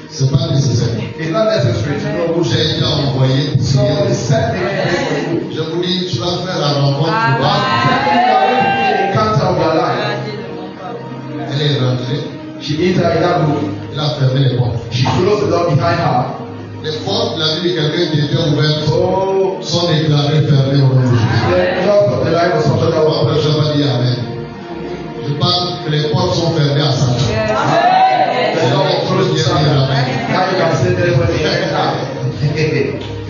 C'est pas nécessaire. J'ai été envoyé pour prier. fermé les portes. She closed the door behind her. Les portes de la vie de quelqu'un qui était ouverte sont déclarées fermées au nom de Jésus. The doors of the life of somebody else. Je vais dire Amen. Je parle que les portes sont fermées à Satan. The door was closed to Satan. Now you can say there when the enter. Et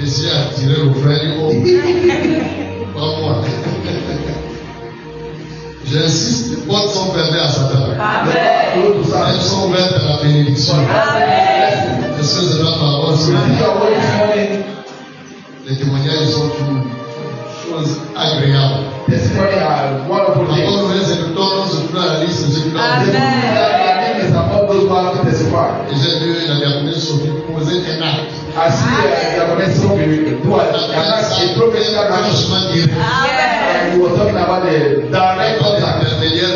si a tiré le frère, il faut pas moi. J'insiste, les portes sont fermées à Satan. Elles sont ouvertes à la bénédiction. Est-ce que c'est la parole? Les témoignages sont une chose agréable. La bonne nouvelle, c'est que ton nom se trouve à la liste de ceux qui l'ont. Et j'ai vu la diaconesse Sophie poser un acte. Un changement direct.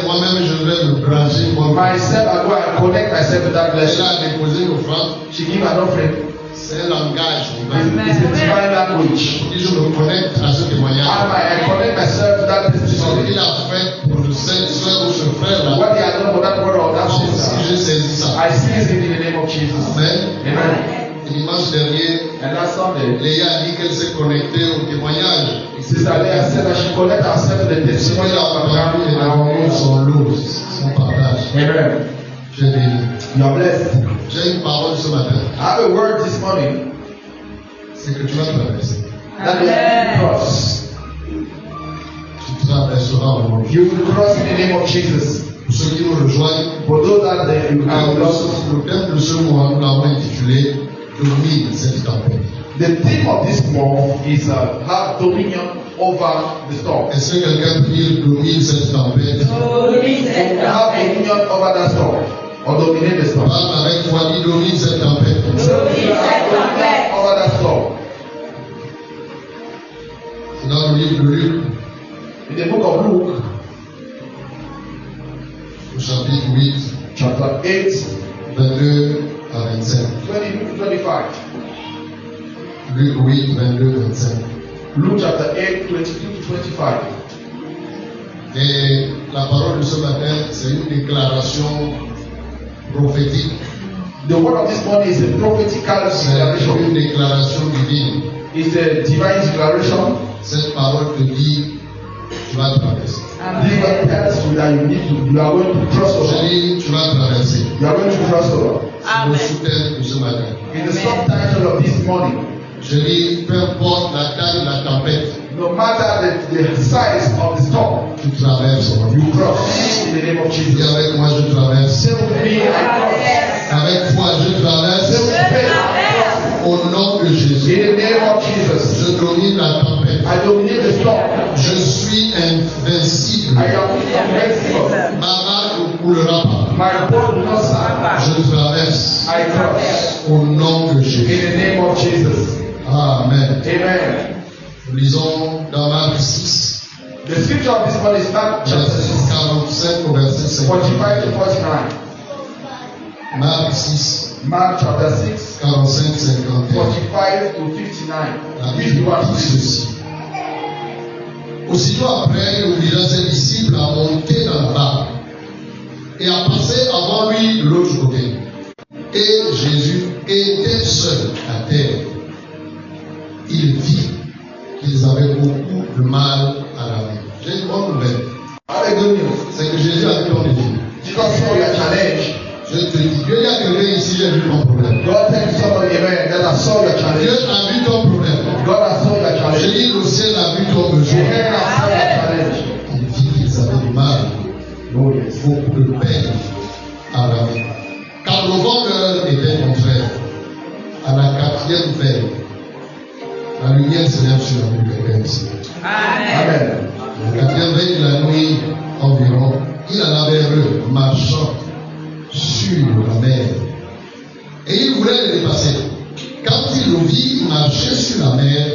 Moi-même, je vais me brancher. Myself, I go and connect myself to that Elle blessing. a déposé l'offrande. She give an offering. C'est un langage. It's a divine language. Et je me connecte à ce témoignage. I connect myself to that Ce testimony. qu'il a fait pour cette soeur ou ce frère-là. What he has done for that brother or that sister. Je saisis ça. I seize it in the name of Jesus. Amen. Amen. Et dimanche dernier, And last Sunday, Léa a dit qu'elle s'est connectée au témoignage. Sister Leah said that she connect herself to the Ce testimony qu'il a of parlé et Abraham. d'amour, son lot, son partage. Amen. Je bénis. You are blessed. J'ai une parole ce matin. I have a word this morning C'est que tu vas traverser. that you cross. Tu traverseras au nom de Dieu. You will cross in the name of Jesus. Pour ceux qui nous rejoignent, For those that you have lost. le thème de ce mois, nous l'avons intitulé Domine cette tempête. The theme of this month is have dominion over the storm. Est-ce que quelqu'un peut dire domine cette tempête? Have dominion over that storm. Or dominate the storm. Parle avec toi, dis domine cette tempête. Dominion over that storm. C'est dans le livre de Luc, In the book of Luke, au chapitre 8, chapter 8, 22 à 25. 25. Luc 8, 22, 25. Luke chapter 8, 22 to 25. Et la parole de ce matin, c'est une déclaration prophétique. The word of this morning is a prophetical C'est declaration. une déclaration divine. It's a divine declaration. Cette parole te dit, tu vas traverser. This word tells you that you are going to cross Je over. dis, tu vas traverser. You are going to cross over. C'est le sous-thème de ce matin. In the subtitle of this morning, Je dis, peu importe la taille de la tempête, no matter the size of the storm, tu traverses. you cross in the name of Dis Jesus. avec moi, je traverse. Say with me, I cross. Avec foi, je traverse. Say with faith, Au nom de Jésus. in the name of Jesus. Je domine la tempête. I dominate the storm. Je suis invincible. I am invincible. Ma main ne coulera pas. My boat will not sink. Je traverse. I cross Au nom de in Jésus. the name of Jesus. Amen. Amen. Nous lisons dans Marc 6, The scripture of this morning is Mark chapter verset 6, 45 au verset 50. 45 to 49. Marc 6, Mark chapter 6, 45, 51. 45 to 59. La Bible 51 dit ceci. Aussitôt après, il obligea ses disciples à monter dans la barque et à passer avant lui de l'autre côté. Et Jésus était seul à terre. Il vit qu'ils avaient beaucoup de mal à la vie. J'ai une bonne nouvelle. Have a good news. C'est que Jésus a vu ton défi. Jesus saw your challenge. Je te dis, Dieu y a quelqu'un ici, j'ai vu ton problème. God tell somebody, amen, that I saw your Dieu challenge. a vu ton problème. God has saw your Je challenge. dis, le ciel a vu ton The besoin. heaven has saw your challenge. Il vit qu'ils avaient du mal. Oh yes. Beaucoup de peine à la vie. Car le vent leur était contraire. À la quatrième veille, la lumière se lève sur la vie de quelqu'un ici. Amen. La quatrième veille de la nuit environ, il alla vers eux, marchant sur la mer. Et il voulait les dépasser. Quand il le vit marcher sur la mer,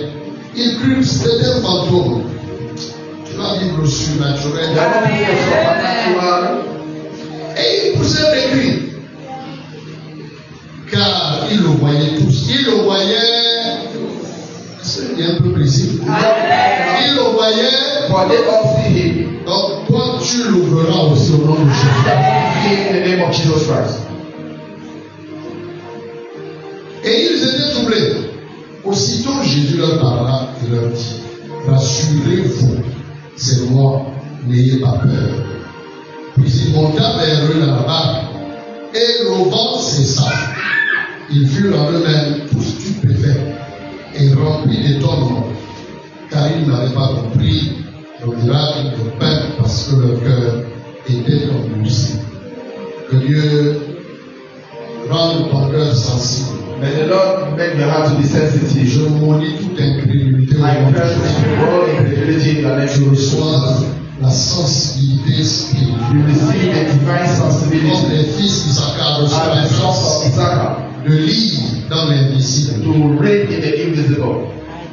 il crut que c'était un fantôme. Tu vas vivre le surnaturel. Et il poussait des cris. Car il le voyait tous. Il le voyait. C'est un peu précis. Il le voyait. For they all see him. Donc toi, tu le verras aussi au nom de Jésus. In the name of Jesus Christ. Aussitôt Jésus leur parla et leur dit, rassurez-vous, c'est moi, n'ayez pas peur. Puis il monta vers eux dans la barque, et le vent cessa. Ils furent en eux-mêmes tous stupéfaits et remplis d'étonnement, car ils n'avaient pas compris le miracle du pain parce que leur cœur était endurci. Que Dieu rende ton cœur sensible. May the Lord make your heart to be sensitive. Je maudis toute incrédulité. I pray for all incredulity in the name Je of reçois Jesus. la sensibilité spirituelle. You receive a divine Comme sensibility les fils d'Issachar reçoivent and la the sons grâce of Issachar de lire dans l'invisible. to reign in the invisible.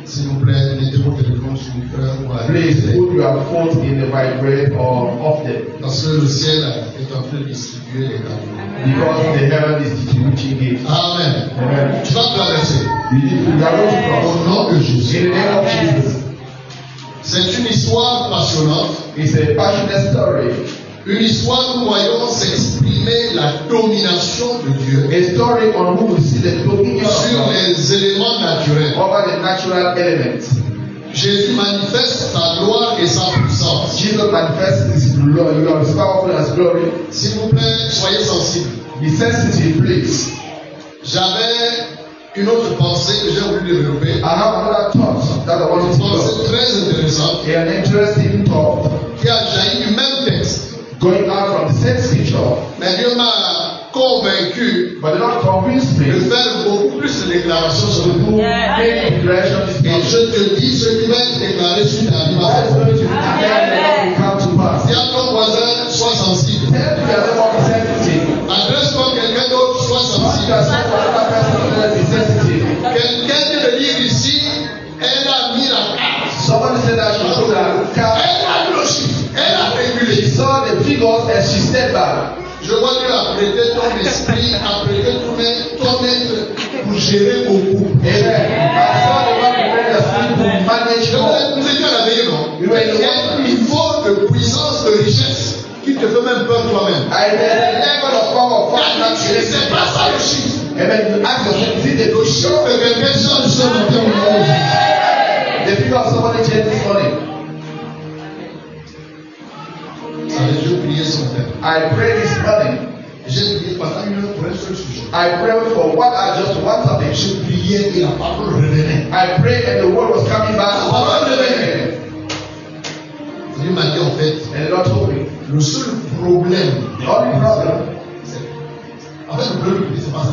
S'il vous plaît, mettez vos téléphones sur le cœur ou à Please l'écoute. put your phone in the vibrate or off them, Parce que le ciel est en train de distribuer les cadeaux. because the heaven is distributing gifts. Amen. Amen. Tu vas traverser. You are going to cross. Au nom de In Jésus. the name of Jesus. C'est une histoire passionnante. It's a passionate story. Une histoire où nous voyons s'exprimer la domination de Dieu A story on who we see the dominion of sur God les éléments naturels. over the natural elements. Jésus manifeste sa gloire et sa puissance. Jesus manifests his glory, his powerful and his glory. S'il vous plaît, soyez sensibles. Be sensitive, please. J'avais une autre pensée que j'ai voulu développer. I have another thought that I want Une to talk. pensée très intéressante An interesting thought qui a jailli du même texte. going out from the same scripture, Mais Dieu m'a convaincu but the Lord convinced de me faire beaucoup plus de déclarations sur to le do great declaration this Et morning. je te dis ce qui va être déclaré sur ta vie. That is going to be declared and it will come to pass. Dis à ton voisin, sois sensible. Tell to your neighbor, be sensitive. Adresse-toi à quelqu'un d'autre, sois Ask sensible. yourself for another person, let us be sensitive. Quelqu'un vient de dire ici, elle a mis la carte. Somebody said that she took the car. Elle a vu le chiffre. Elle a She régulé. saw the figures and she stepped back. Je vois Dieu apprêter ton esprit, apprêter ton être pour gérer beaucoup. Amen. I saw the Lord prepare your spirit to manage more. Nous étions à la veille, non? We were in Il the y a un niveau de puissance, de richesse qui te fait même peur toi-même. I there's a level of power of Car God tu ne sais pas ça le chiffre. Amen. You ask yourself, is it the Le chiffre de quelqu'un change ce matin au nom de Jésus. The figure of somebody changed this morning. Allez, je priais ce matin. I pray this morning. J'ai prié pendant une heure pour un seul sujet. I pray for what I just one topic. Je priais et la parole revenait. I pray and the word was coming back. And Dieu m'a dit en fait, the Lord told me, le seul problème, the only problem, en fait, le problème, c'est pas ça.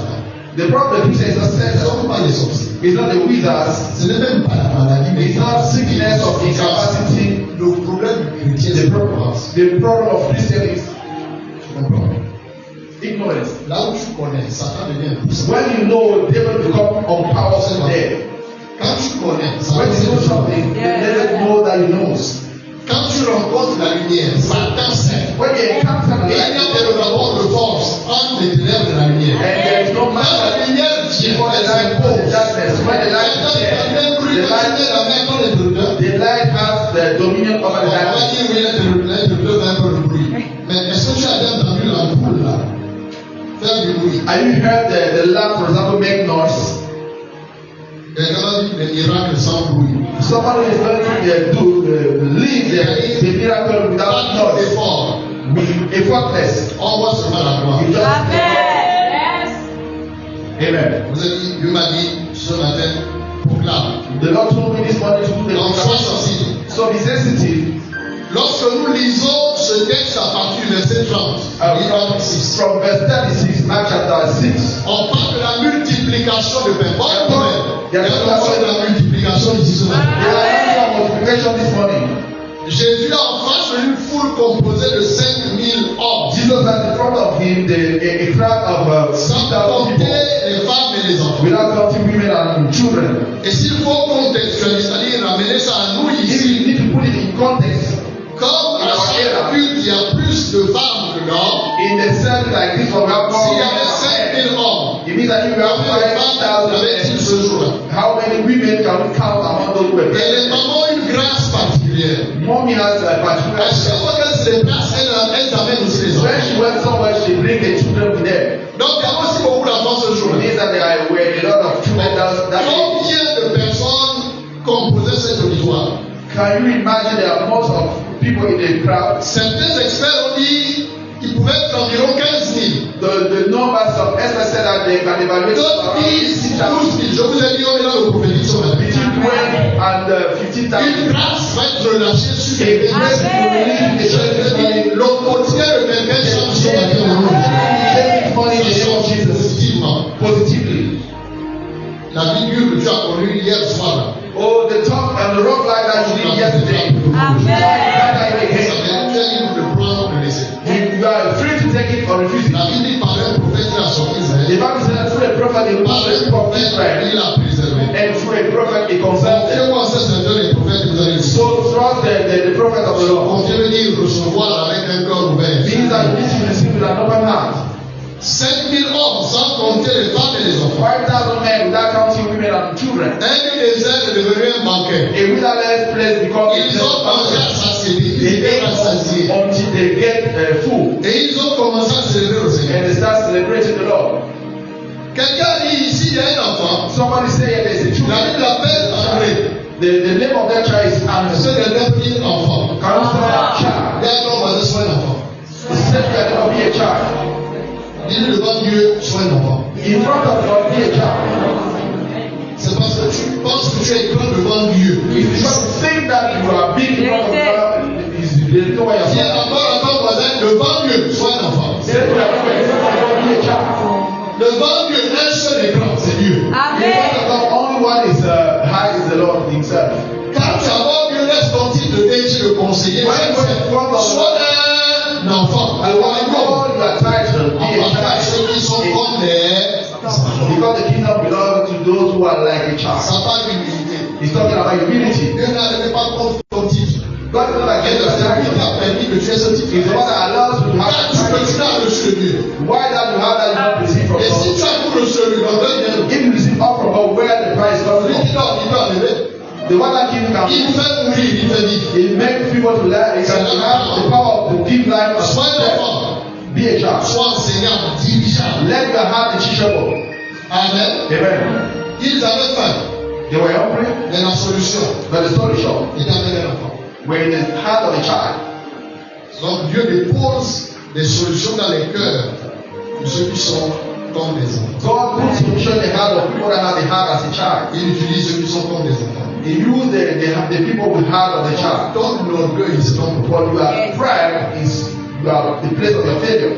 the problem is not Ce ne sense. sont pas les sorciers. It's not the wizards. Ce n'est même pas la maladie, mais It's not sickness of incapacity. le problème du chrétien, c'est l'ignorance. The problem of Christian is Tu comprends? ignorance. Là où tu connais, Satan devient impuissant. When you know, devil become unpowerful there. Quand tu connais, When you know Satan something, let it know that you know. Quand tu rencontres la lumière, Satan sait. When you encounter Et il y light, a des rapports de force entre les ténèbres et la lumière. and there is no Quand matter la lumière vient, before the elle light goes s'impose. darkness. When the light is there, the light has the dominion over the darkness. Mais est-ce que tu as bien entendu l'ampoule là faire du bruit? Have you heard the lamp, for example, make noise? Quelqu'un a dit les miracles sans bruit. Somebody is going to leave the miracle without Pas noise. d'effort. Effortless. On voit seulement la gloire. You just Amen. Vous avez dit, Dieu m'a dit ce matin, proclame. The Lord told me this morning to do the Donc sois proclamation. sensible. So be sensitive. Lorsque nous lisons ce texte à partir du verset 30, From verse 36, Mark chapter 6. on parle de la multiplication de pain. Pas de problème. Il y a parlé de la multiplication ici ce matin. There are no multiplication this morning. Jésus a en face d'une foule composée de 5000 hommes. Jesus had in front of him a crowd of Sans 6,000 compter people, les femmes et les enfants. without counting women and children. Et s'il faut contextualiser, c'est-à-dire ramener ça à nous If ici, you need to put it in context, comme à chaque culte, il y a plus de femmes que d'hommes. in the sense like this one, we have S'il y more avait 5000 hommes, it means that if you have combien de femmes avait-il 5,000, ce jour-là? how many women can we count among those women? Et les mamans ont une grâce particulière. Mommy has a À chaque particular. fois qu'elles se déplacent, elles amènent aussi les When enfants. she went somewhere, she bring the children with them. Donc il y a aussi beaucoup d'enfants ce It jour-là. means that there were a lot of children that day. Combien de Can you imagine there are most of people in the crowd? Certains experts ont dit qu'il pouvait être environ 15 000. The numbers of experts said that they can evaluate D'autres disent 12 000. Je vous ai dit, on est dans le prophétique ce matin. between 12 and 15,000. Une grâce va être relâchée sur les A grace will release the church this morning. Le quotidien de quelqu'un change ce matin au nom de Take money in the name of Jésus. Jesus positively. La figure que tu as connue hier soir, Oh, the talk and the rock light that you did yesterday. Amen. That I ça again. vient libre de prendre ou de laisser. You are free to take it or refuse it. La Bible dit par un prophète il a sorti The Israël, Bible says that through a prophet he par will un prophète Israel, il a préservé. and through a prophet he conserved them. Confiez-moi en ce Seigneur les prophètes que vous allez So trust the prophet of the Lord. Confiez veut dire recevoir avec un cœur ouvert. Means that this you receive with an open heart. 5 000 hommes sans compter les femmes et les enfants. 5,000 men without counting women and children. Un désert est devenu un banquet. A wilderness place because Ils ont mangé à satiété. Ils étaient rassasiés. until they get full Et ils ont commencé à célébrer le Seigneur. and they start celebrating the Lord. Quelqu'un dit ici, il y a un enfant. Somebody say there's a La children. Bible l'appelle André. The name of that child is Andrew. C'est quelqu'un qui est enfant. Can you say that child? Regarde l'homme va dire sois un enfant. He said that will be a child. Dis-le devant Dieu, sois un enfant. In front of God, be a child. C'est parce que tu penses que tu es grand devant Dieu. If you think that you are big in front of God, is the reason why you're Viens encore à ton voisin, devant Dieu, sois un enfant. Say to that in front of God, be a child. Devant Dieu, un seul écran, c'est Dieu. In front of God, only one is high is the Lord Himself. Quand tu as Dieu, laisse ton titre de déchet le conseiller. When you go in front of Sois un enfant. and when you call your title, be a En partage child. ceux qui sont comme les Because the kingdom belongs to those who are like a child. ça parle d'humilité. He's talking about humility. Dieu n'avait pas contre ton titre. God is not Et against le your Seigneur title. t'a permis que tu aies ce titre. He's the one that allows you to Car have tu that peux, tu title. l'as reçu de Dieu. Why that you have that you not receive from Et si God? tu as tout reçu de lui, donc If you receive all from God, where the price comes celui from? qui dort, il peut enlever. The one that gives can Il fait mourir, il fait vivre. it makes people to life. It can have the power to give life and Sois un death. enfant. Be a child. Sois enseignant, dirigeant. Let your heart be teachable. Amen. Amen. Ils avaient faim. They were hungry, Mais la solution but the solution était avec un enfant. were in the heart of a child. Donc Dieu dépose des solutions dans les cœurs de ceux qui sont comme des enfants. God puts solution in the heart of people that have the heart as a child. Il utilise ceux qui sont comme des enfants. He used the people with heart of a child. Ton orgueil, c'est ton But your pride is the place of your failure.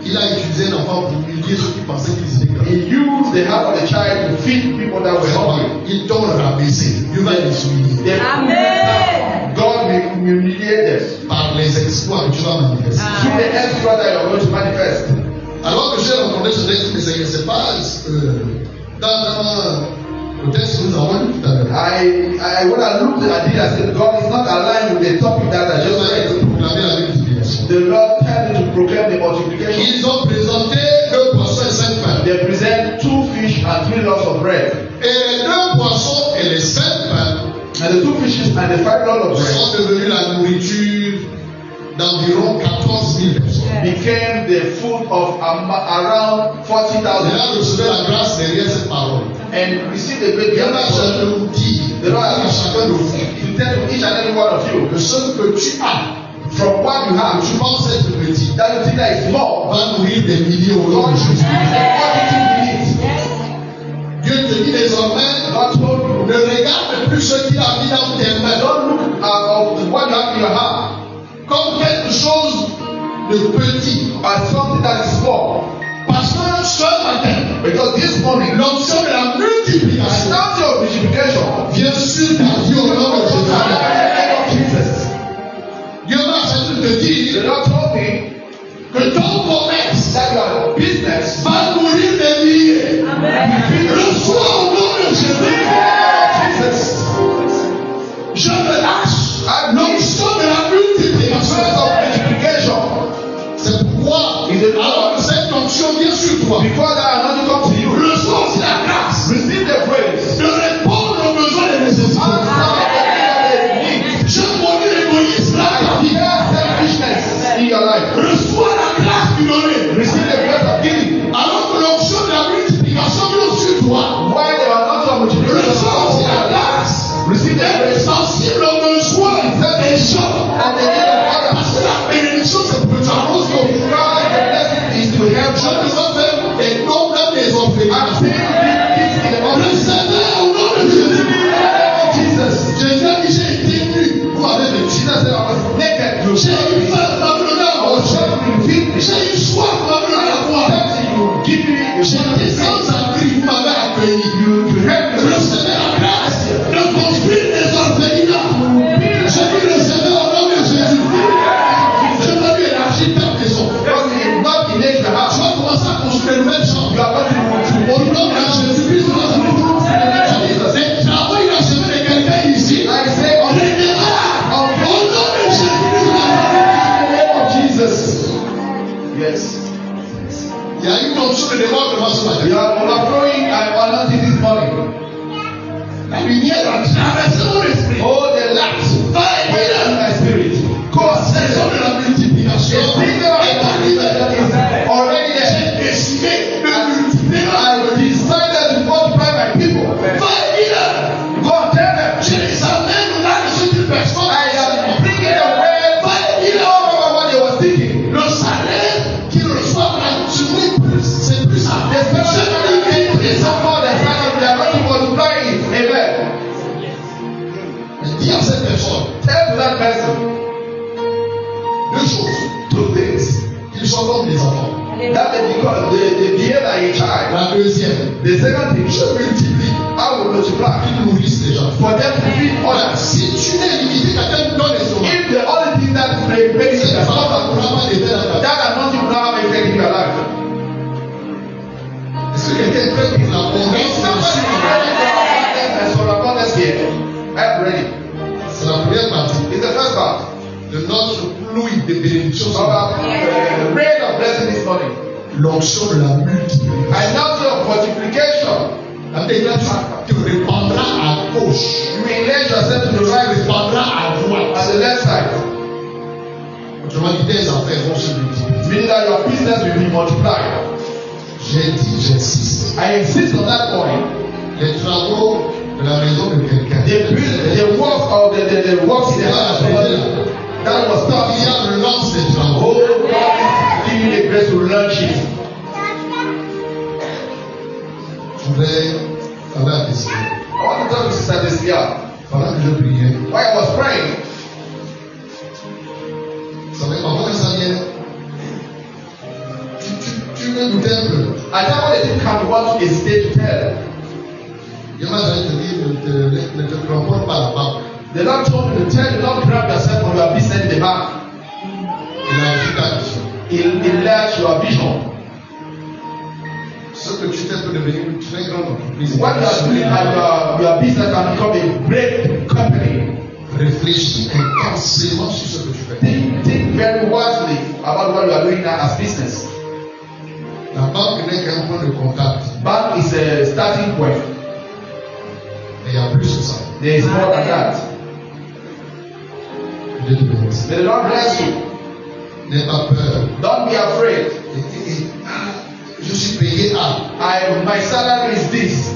Il a utilisé un enfant pour humilier ceux qui pensaient qu'ils étaient grands. He used the heart of the child to feed people that were hungry. Ils t'ont rabaissé. Dieu va les humilier. They- Amen. God will humiliate them Par les exploits que tu vas manifester. through the exploit that you are going to manifest. Alors que j'ai rencontré ce texte, mais c'est pas dans le texte que nous avons lu tout à l'heure. When I looked at it, I said, God is not aligned with the topic that I Je just vais read. proclamer la multiplication. The Lord tell me to proclaim the multiplication. Ils ont présenté 2 poissons et 5 pains. They present 2 fish and 3 loaves of bread. Et les 2 poissons et les 5 pains And the 2 fishes and the 5 loaves of bread sont devenus la nourriture d'environ 14 000 personnes. became the food of around 40,000. Et là, recevez la grâce derrière cette parole. And receive the great Dieu gift va of God. nous dire, The Lord à has chacun de vous, to tell to each and every one of you, que ce que tu as, from what you que have, tu penses être petit, that you think that is small, va nourrir des milliers au nom God de should Jésus. give Dieu te dit désormais, God told you, ne regarde plus ce qu'il a mis dans tes mains don't look at what you have in your heart comme quelque chose de petit. as something that is small. Parce que ce matin, Because this morning, l'option de la I multiplication start your multiplication. vient sur ta vie au nom de Jésus. Jesus. Dieu m'a fait te The dire Lord told me que ton commerce that your business va nourrir des milliers. Reçois au nom de Jésus. Jesus. Je me lâche l'option de la multiplication. First of multiplication. C'est pourquoi, Il est là. alors que cette onction vient sur toi, Before that, I want to come to you. reçois aussi la grâce Receive the praise. de répondre aux besoins et nécessités. Je connais l'égoïsme dans ta vie. Selfishness in your life. Reçois la grâce du donner. Receive the grace of giving. Alors que l'option de la multiplication vient sur toi, Why there are not some reçois aussi la multiplication? grâce Receive the d'être grace sensible aux besoins The second thing, je multiplie. I will multiply. Qu'ils nourrissent les gens. For them to feed others. Si tu n'es limité, quelqu'un te donne l'estomac. If the only thing that makes you C'est pas vraiment des tels. that anointing will not have effect in your life. Est-ce que quelqu'un est prêt pour la If somebody is ready for abundance and for abundance here, I'm ready. C'est la première partie It's the first part. de notre pluie de bénédictions. Our rain of blessing this morning. L'onction de la multiplication. Anointing of multiplication. Tu répandras à gauche. You will lay yourself to the Tu right répandras à droite. and the left side. Autrement dit, tes affaires vont se multiplier. Meaning that your business will be multiplied. J'ai dit, j'insiste. I insist on that point. Les travaux de la maison de quelqu'un. The work of the works in the house of somebody that was Il taught. y a relance des travaux. Oh, God is giving the grace to launch it. Je voudrais parler à des I want to talk to Sister Desia. pendant que je priais. While I was praying, Ça va avant que ça vienne. Tu veux douter un peu. I never let it come what is hesitate to tell. Dieu m'a dit ne te cramponne pas la banque. The Lord told me to tell you, don't grab yourself on your business in the back. Il a vu ta vision. He'll enlarge your vision. Ce que tu fais peut devenir une très grande entreprise. What you are doing at your business can become a great company. Réfléchis intensément sur ce que tu fais. Think very wisely about what you are doing now as business. La banque n'est qu'un point de contact. Bank is a starting point. Mais il y a plus que ça. There is more than that. Dieu te bénisse. May the Lord bless you. N'aie pas peur. Don't be afraid. Je suis payé à. My salary is this.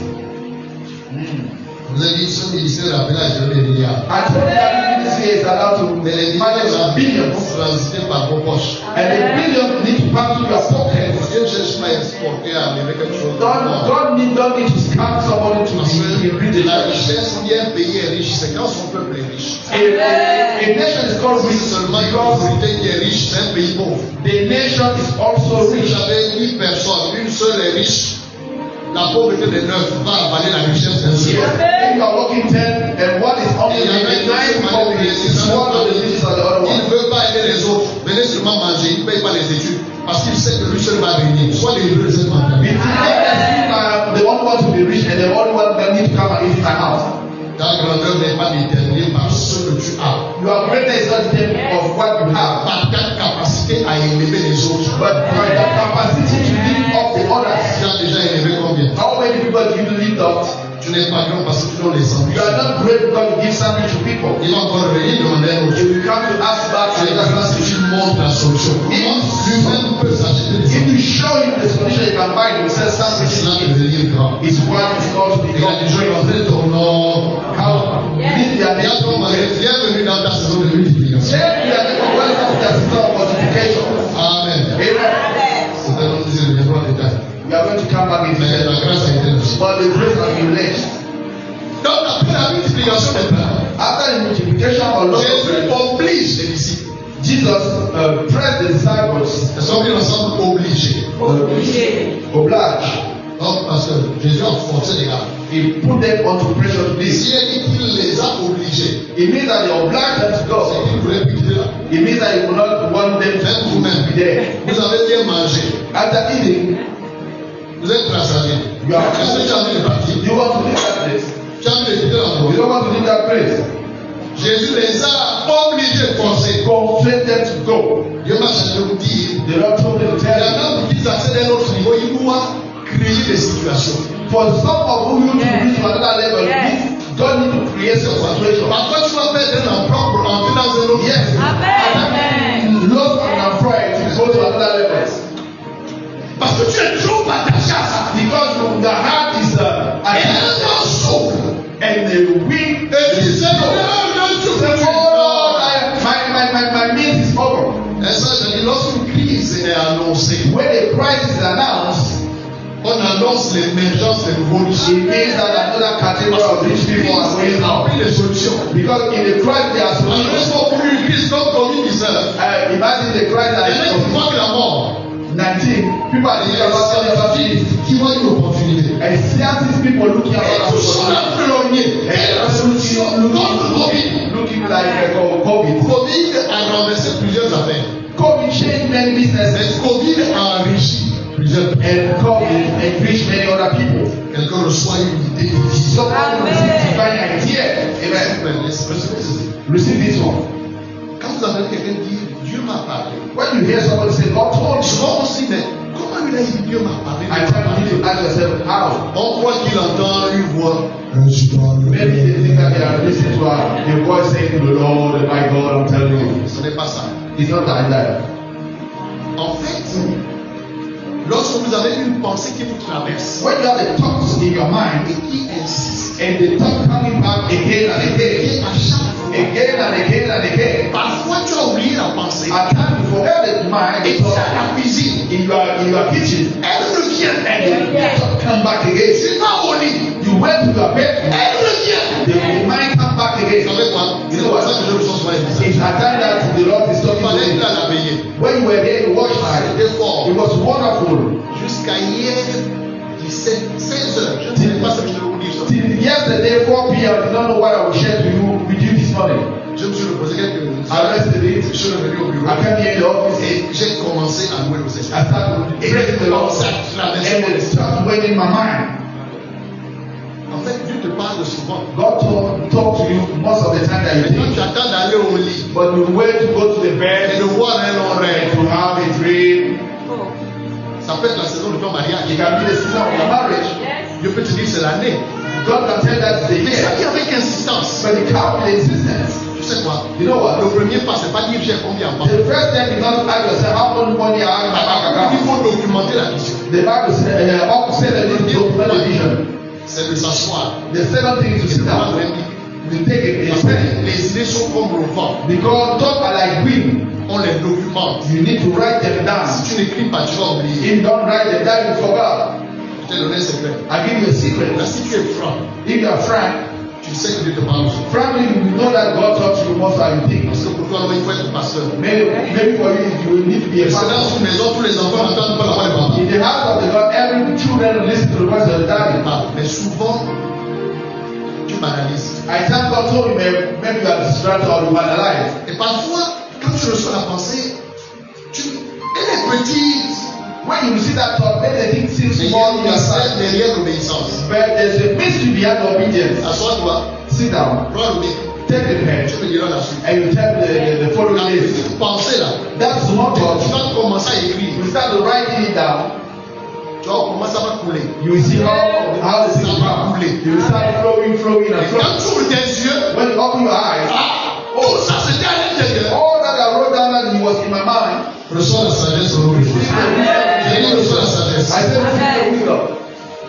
Vous avez dit ce ministère appelé à gérer des milliards. I told you that ministry is allowed to Mais les manage milliards billions. vont transiter par vos poches. And the billions need to pass through your pockets. Dieu ne cherche pas à exporter, à enlever quelque chose. Don't need to scam somebody to Parce be que rich. la richesse, si un pays est riche, c'est quand son peuple est riche. A nation is called Si rich c'est seulement une because autorité qui est riche, c'est un pays pauvre. the nation is also Si rich. j'avais 1000 personnes, une seule est riche, la pauvreté des 9 va avaler la richesse d'un seul. If you are working 10 and one is only Il y a living 9 même people, it's one of the riches of the other il one. ne veut pas aider les autres. Venez seulement manger, il ne paye pas les études. Parce qu'il sait que lui seul va régner. Sois libre de cette If mentalité. you know the only one to be rich and the only one that need to come and eat my house. Ta grandeur n'est pas déterminée par ce que tu as, Your greatness is not determined of what you have, par ta capacité à élever les autres. but by the capacity to lift up the others. Tu as déjà élevé combien? How many people do you lift up? Tu n'es pas grand parce que tu donnes les sandwichs. You are not great because you give something to people. Il va encore venir demander à autre. If you come to ask back C'est and la grâce que tu montres la solution. Comment lui-même peut s'acheter des if you sandwichs? show him the solution you can buy, he will sell C'est something. cela de devenir grand. His wife is called to Et become la Dieu est ton nom. how this their Et à ton mari, name. bienvenue dans ta saison de multiplication. Welcome to the system of multiplication. Amen. Amen. C'est un nom de reviendrons en détail. We are going to come back in Mais la detail. grâce a été reçue. But the grace has been laid. Donc après la multiplication des pains, After the multiplication of Lord, Jésus oblige les disciples. Jesus pressed the disciples, Ils sont mis ensemble obligés. oblige. Donc parce que Jésus a forcé les gars. He put them onto pressure to this. S'il a dit qu'il les a obligés, It means that he obliged them to c'est go. qu'il voulait plus quitter là. It means that he will not want them to be there. Vous avez bien mangé. After eating, Vous êtes rassasié. you are Est-ce que tu as envie de partir? you want to leave that place. Tu as envie de quitter You l'endroit. don't want to leave that place. Jésus les a obligés, forcés. Constrain them to go. Dieu m'a cherché de vous dire. The Lord told me to Il y tell en you. a qui accèdent à un autre niveau, il doit créer des situations. For some of you to reach to another level, God need to create a situation. Parfois, tu vas perdre un emploi pour entrer dans un autre. Yes. Amen. Lost and afraid to go to another level. Parce que tu es trop attaché à ça. Because the heart is Et attached un souffle. and the wind. Et tu sais, Oh, my means is over. et ça, je dis, lorsqu'une crise est annoncée, When a crisis is announced, on annonce l'émergence des nouveaux riches. it means that another category of rich people are going out. Appris les solutions. Because in the crisis there are Après, solutions. il faut pour une crise comme Covid-19. Imagine the crisis Il y en a that qui croient que la mort, 19. People are thinking about something about this. qui voient une opportunité. And people looking Et around tous sont là prolongés. Et la solution contre Covid. looking like COVID. Covid a renversé plusieurs affaires. COVID changed many businesses. Mais Covid a enrichi plusieurs affaires. And COVID enriched many other people. Quelqu'un reçoit une idée de vie. Someone receives divine idea. Amen. Receive this one. Quand vous entendez quelqu'un dire Dieu m'a parlé, When you hear somebody say, God told you, souvent on se dit, mais comment il a dit Dieu m'a parlé? I tell you to ask yourself, how? On croit qu'il entend une voix. Maybe they think that they are listening to a voice saying to the Lord, my God, I'm telling you. Ce n'est pas ça. It's not like that. En fait, lorsque vous avez une pensée qui vous traverse When you have the thoughts in your mind, et qui insiste, and the thought coming back again and again, et à chaque fois, again and again and again, parfois tu as oublié la pensée at times you forget the mind, et tu es à la cuisine. in your kitchen, Elle revient. and the thought come back again. Tu vas au lit. You went to your bed, Elle revient. the mind come back Vous again. savez quoi? C'est pour ça que je reçois souvent les messages. It's at times that the Lord is Il talking fallait to être me. à la veillée. When you were there, you watched night. C'était fort. It was wonderful. Jusqu'à hier, 16 heures. Je ne sais pas ce que je vais vous dire ça. Till yesterday, 4 p.m., I did not know what I would share to you with you this morning. Je me suis reposé quelques minutes. I rested it. Je suis revenu au bureau. I came here in the office. Et j'ai commencé à louer le I Seigneur. started Et praising the Lord. ça traversait And mon it esprit. started weighing in my mind. En fait, Dieu te parle souvent. God talk to you most of the time that you Maintenant, think. tu attends d'aller au lit But you wait to go to the et bed de voir un long and rêve. to have a dream. Ça peut être la saison de ton mariage. It can be the season of your marriage. Dieu peut te dire c'est l'année. God can tell that the Mais ça year. vient avec insistance. But it comes with insistence. Tu sais quoi? You know what? Le premier pas, c'est pas dire j'ai combien de temps. The first thing is not ask yourself how much money I have in my bank Il account. faut documenter la vision. The Bible said that you document the vision. C'est de s'asseoir. The second thing is to C'est sit de prendre down. un livre. You take a Parce pen. que les idées sont comme le vent. Because thoughts are like wind. On les documente. You need to write them down. Si tu n'écris pas, tu vas oublier. If you don't write them down, you forgot. Je t'ai donné un secret. I give you a secret. Là, si tu es franc, If you are frank, tu sais que Dieu te parle. frankly, you know that God talks to you most of the things. Parce que pour toi, il faut être pasteur. Maybe for you, you will need to be a C'est dans pastor. une maison, tous les enfants n'entendent pas la voix de papa. In the house of the God, every children listen to the voice of the daddy. Ah, mais souvent, tu banalises. I thank God told you, maybe you are distracted or you are alive. Et parfois, quand tu reçois la pensée, elle est petite. When you receive that thought, maybe the thing seems Mais il y a small une in your mystère sight. derrière l'obéissance. But there's a mystery behind obedience. Assois-toi, Sit down, prends le mic. take the pen, Tu me diras la suite. and you tell the La following list. petite pensée là, That's one tu thought. vas commencer à écrire. You start to writing it down. Tu vas commencer à couler. You will see how the thing Ça va come. couler. You will start flowing, flowing, and Et flowing. quand tu ouvres tes yeux, When you open your eyes, tout ça c'était à l'intérieur. all that I wrote down that it was in my mind. Reçois la sagesse au nom de Jésus. J'ai dit reçois la sagesse. I said, receive the wisdom.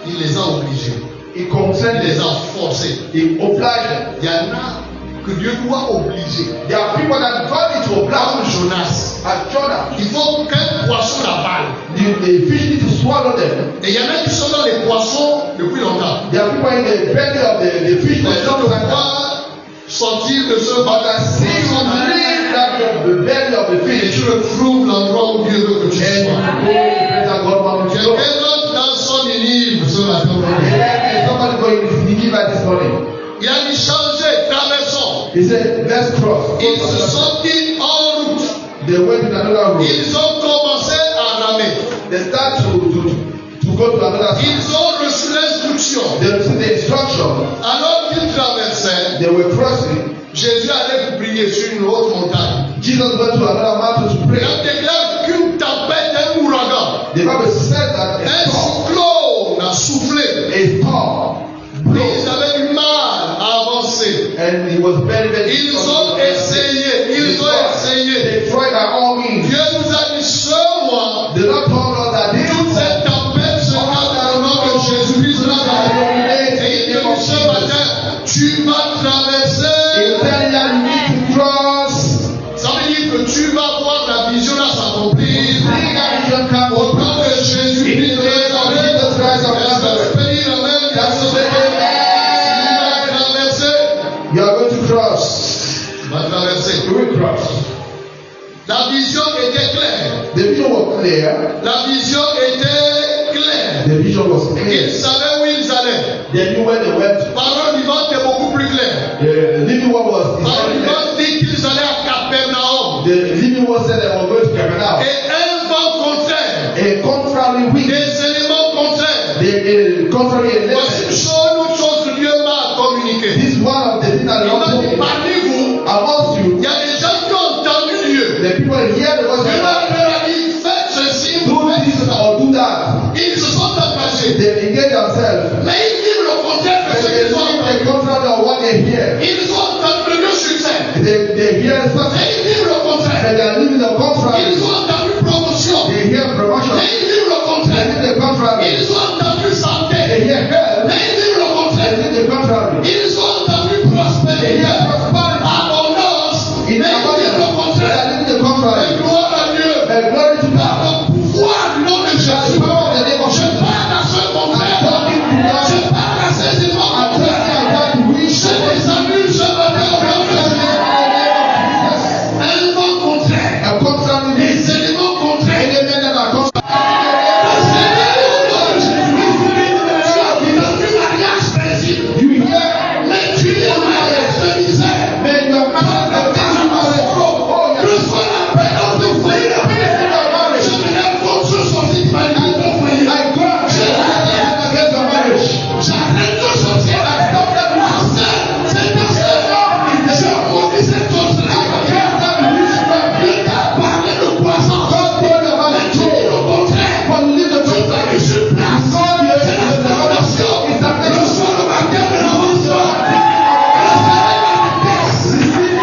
Il les a obligés. It Il concerned les them. a forcés. It obliged them. Il y en a que Dieu doit obliger. There are people that God need to oblige. Comme Jonas. As Jonah, Il faut qu'un poisson l'avale. the fish need to swallow them. Et il y en a qui sont dans les poissons depuis longtemps. There are people in the belly of the fish Mais that on don't ne like that. pas sortir de ce But I see you leave that the belly of the et fish. tu retrouves l'endroit où Dieu veut que tu And you sois. go to the place that God wants you to go. Quelqu'un d'autre dans son livre ce matin. And somebody going to Sneaky by this morning. Il a dit changer, traversons. He said, let's cross. Ils se sont mis en route. They went to another road. Ils ont commencé à ramer. They start to go to another side. Ils ont reçu l'instruction. They received the instruction. Alors qu'ils traversaient, They were crossing. Jésus allait prier sur une haute montagne. Jesus went to another mountain to Il pray. a déclaré qu'une tempête, un ouragan, The Bible says that un cyclone a soufflé. a storm Ils blew, avaient eu mal à avancer. and it was very, very Ils difficult. ont essayé. They tried by all means. Dieu nous a dit ce mois, The Lord told us that toute this cette tempête se passe au nom de Jésus-Christ de Nazareth. Et il te dit ce matin, tu vas traverser. is telling that you need to cross. Ça veut dire que tu vas voir la vision là s'accomplir. Bring that vision come Au over. nom de Jésus-Christ de Nazareth. Jesus Christ of Nazareth. Esprit la même personne. Tu vas traverser. You are going to cross. Tu vas traverser. You will cross. La vision était claire. The vision was clear. La vision était claire. The vision was Ils clear. savaient où ils allaient. They knew where they went. Parole vivante est beaucoup plus claire. The living word was Parole vivante dit qu'ils allaient à Capernaum. the living word said they were going to Capernaum. Et un vent contraire, A contrary wind, des éléments contraires. the contrary Voici une element. chose que Dieu m'a communiquée. This is one of the things that the Il Lord m'a told dit, me. parmi vous, Amongst you, il y a des gens qui ont entendu Dieu. the people hear the voice Dieu of God. leur a dit, faites ceci, Do this or do that. ils se sont engagés. They engage themselves. Mais ils vivent le contraire de But ce they qu'ils ont live entendu. the contrary of what they hear. Ils ont entendu le succès. They hear Mais success. ils vivent le contraire. And they are living the contrary. Ils ont entendu promotion. They hear promotion. Mais ils vivent le They contraire. live the contrary. Ils ont entendu santé. They hear health. Mais ils vivent le They contraire. live the contrary. Ils ont entendu They prospérité. hear prosperity. Abondance. Mais In ils vivent le abundance. They contraire. are living the contrary. Et gloire à Dieu. And glory to Par God. le pouvoir du nom de Jésus. The power of the name of Je Jesus. parle à ce contraire. Je parle à ces éléments I'm telling contraires. you that we Je should les annule ce matin au nom de Jésus. Un vent contraire. a contrary wind. Des éléments contraires. Any men that are contrary. You hear, Mais tu es mariage de misère. men, you are married and things you married. Oh, Que soit la paix dans ton foyer. Je me lève contre ce sorti de ma vie de ton foyer. I go against your marriage. J'arrête de sortir. C'est dans ce je maudis cette chose-là. Dieu t'a parlé de croissance. Mais tu dis le contraire. Tu fais du surplace. C'est la stagnation. Reçois le baptême de la victoire.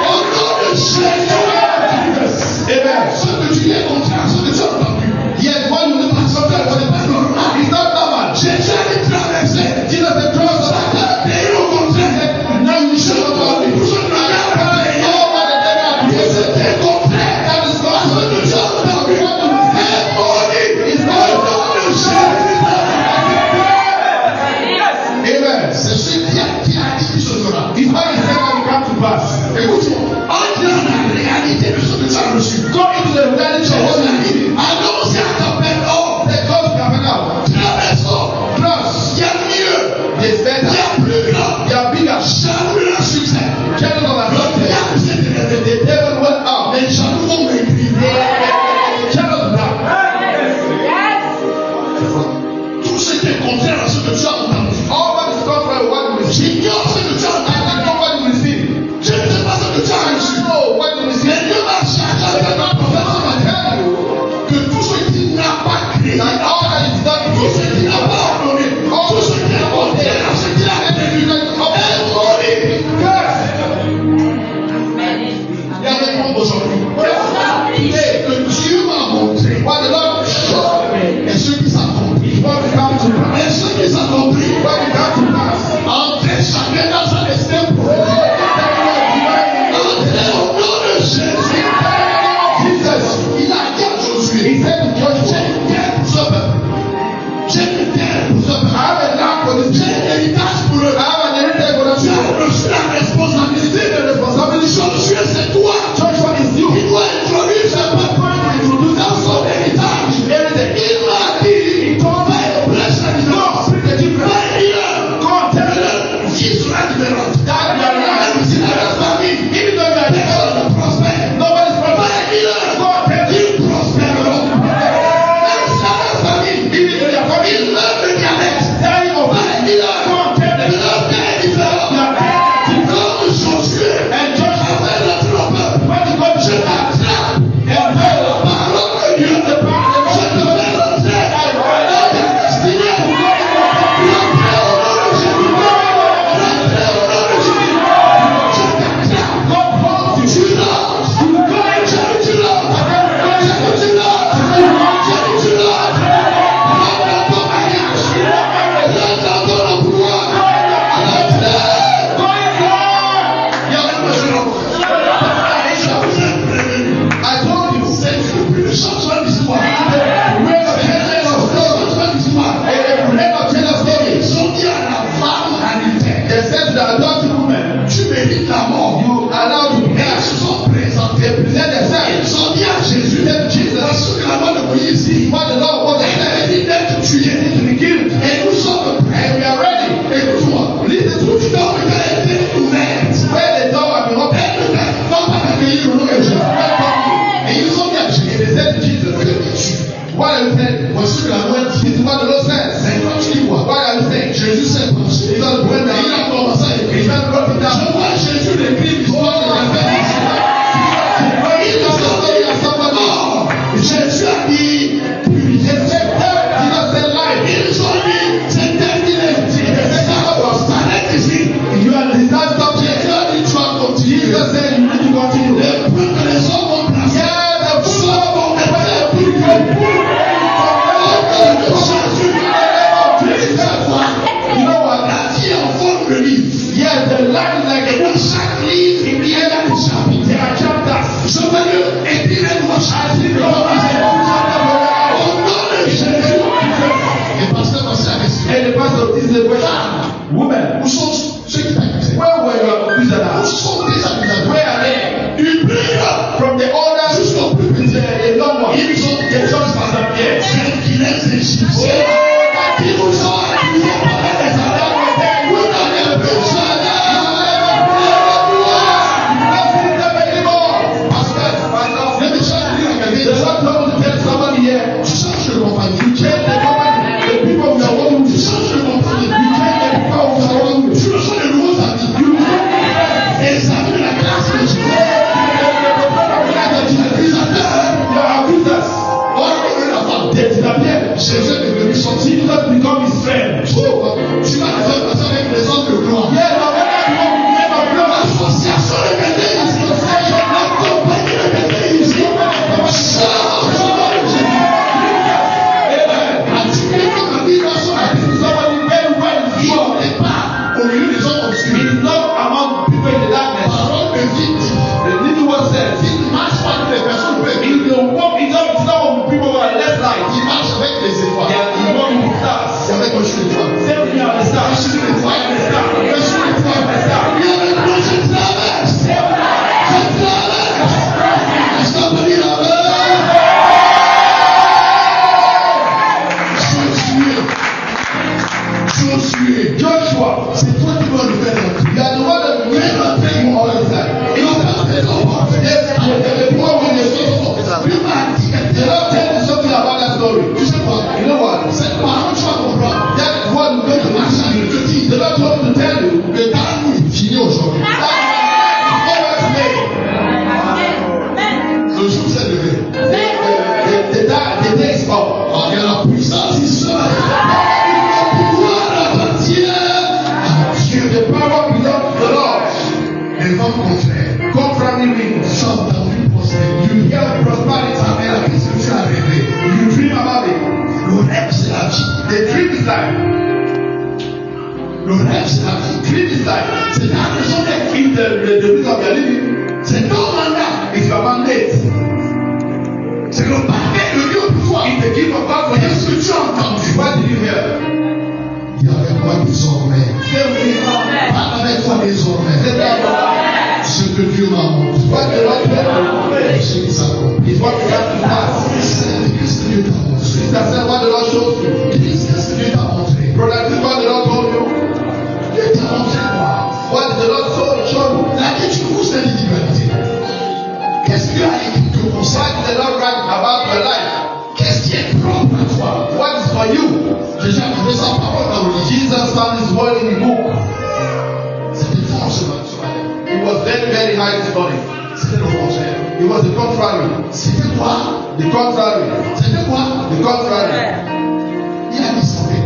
Au nom de Jésus. Amen. Ce que tu dis est contraire à ce que tu as entendu. Yes, when you live in something, C'est pas normal. it's not normal. Jésus avait traversé. Jesus said, trust us. Et au contraire, Now you je should not l'entends. worry. Je ne regarde pas. Oh, what the devil has Et done. c'était contraire. That is À ce God. que tu as entendu. Et maudit. It's Au not. nom de Jésus. Amen. C'est ce qui a dit qu'il se fera. It's what he said that will come to pass. Écoute-moi. Entre dans la réalité de ce que tu as reçu. Go into the reality of what On you a need. dit, annonce à ta peine. Oh, Say, go to Capernaum. traversons. Trust. Il y a mieux. It's Il y better. a plus grand. You are bigger. Jaloux le succès. Jealous of Le advantage. diable s'est élevé. The devil went out. Les jaloux vont m'écrire. Jealous now. Tout ce qui est contraire à ce que tu as entendu. All what is contrary to what you receive. J'ignore ce que tu as I entendu. know what you receive. Je ne sais pas ce que tu as reçu. know what you receive. Mais Dieu m'a chargé avec un prophète ce matin que tout ce qu'il n'a pas créé, That all that is done tout ce qu'il n'a pas ordonné, tout ce qu'il a ordonné, ce qu'il a prévu, est maudit. Il y a des gens aujourd'hui. Et que Dieu m'a montré. What the Lord showed me Et ceux qui s'accomplissent. is what will come to pass. Et ceux qui s'accomplissent. What will come to pass. Entrez chacun dans un destin prophétique. Entrez au nom de Jésus. Jesus, Il a dit à Josué, he said to Joshua, j'ai une terre pour ce peuple. J'ai une terre pour ce peuple. I have a land for this J'ai people. un héritage pour eux. I have an heritage for Tu them. as reçu la responsabilité de responsabilité. Josué, c'est toi. Joshua is you. Il doit introduire ce peuple dans son héritage. Il m'a dit, fais une prêche la différence. Fais une vie sera différente. Même si dans la famille, personne ne prospère. Ils prospéreront. Même si dans la famille, ils meurent de diabète. Leur père est différent. Comme Josué avait notre peuple. Je t'attrape. Par la parole de Dieu. Je te fais rentrer dans ta destinée. Rentrez au nom de Jésus. Rentrez au nom de Jésus. Je t'attrape. Tu lances. Tu lances. Tu lances. Rentre dans ton mariage. Rentre dans ton emploi. Il y a même je vous ai prévenu. I told you. C'est le changement d'histoire. Changement d'histoire. Ils ont dit à la femme adultère, They said to the adultery woman, tu mérites la mort. you are allowed to Et pay. elles se sont présentées. Present themselves. Ils ont dit à Jésus, parce que la loi de Moïse dit, What the Lord was elle saying. est d'être tuée. To be killed. Et nous sommes prêts. And we are ready. Et nous passé. Sois converti pour que You know what? la vie en forme de livre. Yes, the life is like a book. Chaque livre, il y a des chapitres. There are chapters. Je veux dire, écrire un nouveau chapitre. Au nom de Jésus. Et pasteur, voici la question. And the pastor, this is the question. Women, Où sont ceux qui t'accusaient? where were your Où prisoners? sont tes accusateurs? Where are they? Ils prient From the oldest jusqu'au plus to petit. the young ones. Ils ont The church disappeared. ceux qui les Égyptiens. Ils vous ont accusé par les salaires. Vous n'avez plus jamais. Pasteur, il y a des choses à dire à The quelqu'un. Lord told me to tell somebody here, Tu changes de compagnie. you change the company, the people we are working Tu with. changes de compagnie. You change the people we are working with. Tu reçois de nouveaux amis. Les amis de la classe de Jésus. Your accusers, they disappeared. Jésus est devenu son type. Jesus become his friend. Tu vas les passer avec les hommes de gloire. Yeah, no matter what we make of God, L'association de quelqu'un ici. La compagnie de quelqu'un ici. Change au nom de Jésus. Attirez votre vie dans son habit. somebody very well is Il God. n'est pas au milieu des hommes He obscurs. is not among people in the darkness. Parole de vie dit. The little one says, Il ne marche pas avec les personnes peu. if you walk in some of the people who are less light, Il marche avec les étoiles. they are the one who stars. C'est avec un chou d'étoile. Same thing on the Un stars. chou d'étoile. Like the star. Un chou d'étoile. The star. Il y a des gens qui traversent. Je traverse. Est-ce qu'on peut dire amen? Josué. Joshua, C'est toi qui dois nous faire rentrer. you are the one that will Fais rentrer mon all the time. Et on va faire ton porte. Yes, the poor one is so small. Plus mal dit que The Lord tell me something about that story. tu sais quoi? You know what? Cette parole, tu vas comprendre. That one Que le marchand de te dit, the Lord told me to tell you le temps nous est fini aujourd'hui. that always made Le jour s'est levé. the day is up. Oh, il y a la puissance ici. Le pouvoir appartient à Dieu. The power belongs to the Lord. Les vents contraires Contrary winds. sont entendu prospérer. You hear prosperity. Mais la question que tu as rêvé. You dream about it. Le rêve, c'est la vie. The dream is life. Le rêve, c'est la vie. Dream is life. C'est la raison d'être. If the reason of your living C'est ton mandat. is your mandate, C'est le parfait de Dieu pour toi. it's the gift of God for you. Qu'est-ce que tu as entendu? What did you hear? Il y a avec moi désormais. Say with me. Parle avec toi désormais. Say that Ce que Dieu m'a montré. what the Lord told Et you ce qui s'accomplit. is what we have to pass. Qu'est-ce que Dieu t'a montré? Sister said what the Lord shows you. Qu'est-ce que Dieu t'a montré? Brother, this is what the Lord told you. Dieu t'a montré quoi? What did the Lord show you? La question course l'individualité. Qu'est-ce que Dieu a écrit te What concerne? did the Lord write about your life? Qu'est-ce qui est propre à toi? What is for you? Jésus a trouvé sa parole dans le livre. Jesus found his word in the book. C'était fort ce matin. It was very, very high this morning. C'était le contraire. It was the contrary. C'était quoi? The contrary. C'était quoi? The contrary. Il a descendu.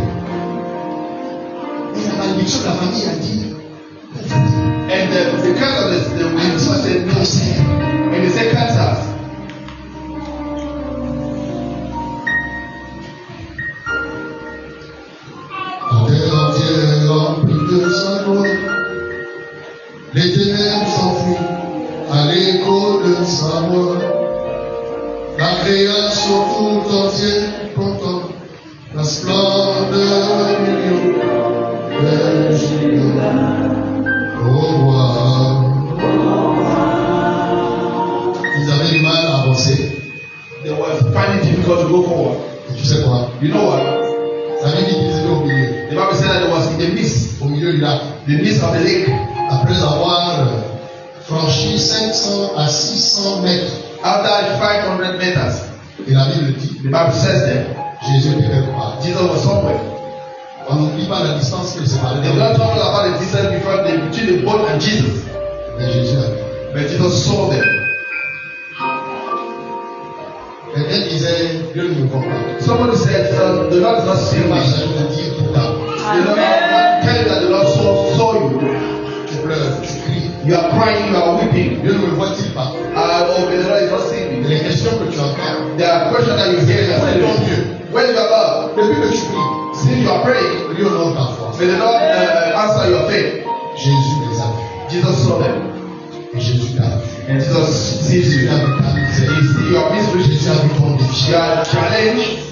Et la malédiction de la famille a dit pauvreté. And the curse of the A dit said no. cancer. And they said cancer. La terre entière remplie de sa gloire. Les ténèbres s'enfuient à l'écho de sa voix. La création tout entière contemple la splendeur du Dieu. Le gigant. Au roi. Ils avaient du mal à avancer. They were finding it difficult to go forward. Et tu sais quoi? You know what? Ça veut dire qu'ils étaient au milieu. The Bible said that it was in the midst, Au milieu du lac. the midst of the lake. Après avoir franchi 500 à 600 mètres. After 500 meters, Et la Bible dit, the Bible says that Jésus était quelque part. Jesus was somewhere. On n'oublie pas la distance qui les séparait. They don't talk about the distance between the boat and Jesus. Mais Jésus a vu. But Jesus saw them. Quelqu'un disait, Dieu ne me comprend pas. Somebody said, the Lord is not C'est seeing ma me. chaîne de dire pourtant. The Lord tell you that the Lord saw you. Tu pleures, tu cries. You are crying, you are weeping. Dieu ne me voit-il pas? oh, the Lord is not seeing Et me. les questions que tu entends, There are questions that you hear. où est ton Dieu? When you are up, Depuis que tu pries, since you are praying, lui honore ta foi. may the Lord answer your faith. Jésus les a vus. Jesus saw them. Et Jésus t'a vu. And Jesus sees Jésus you. a vu ta He misère. sees your misery. Jésus a vu ton défi. You are challenged.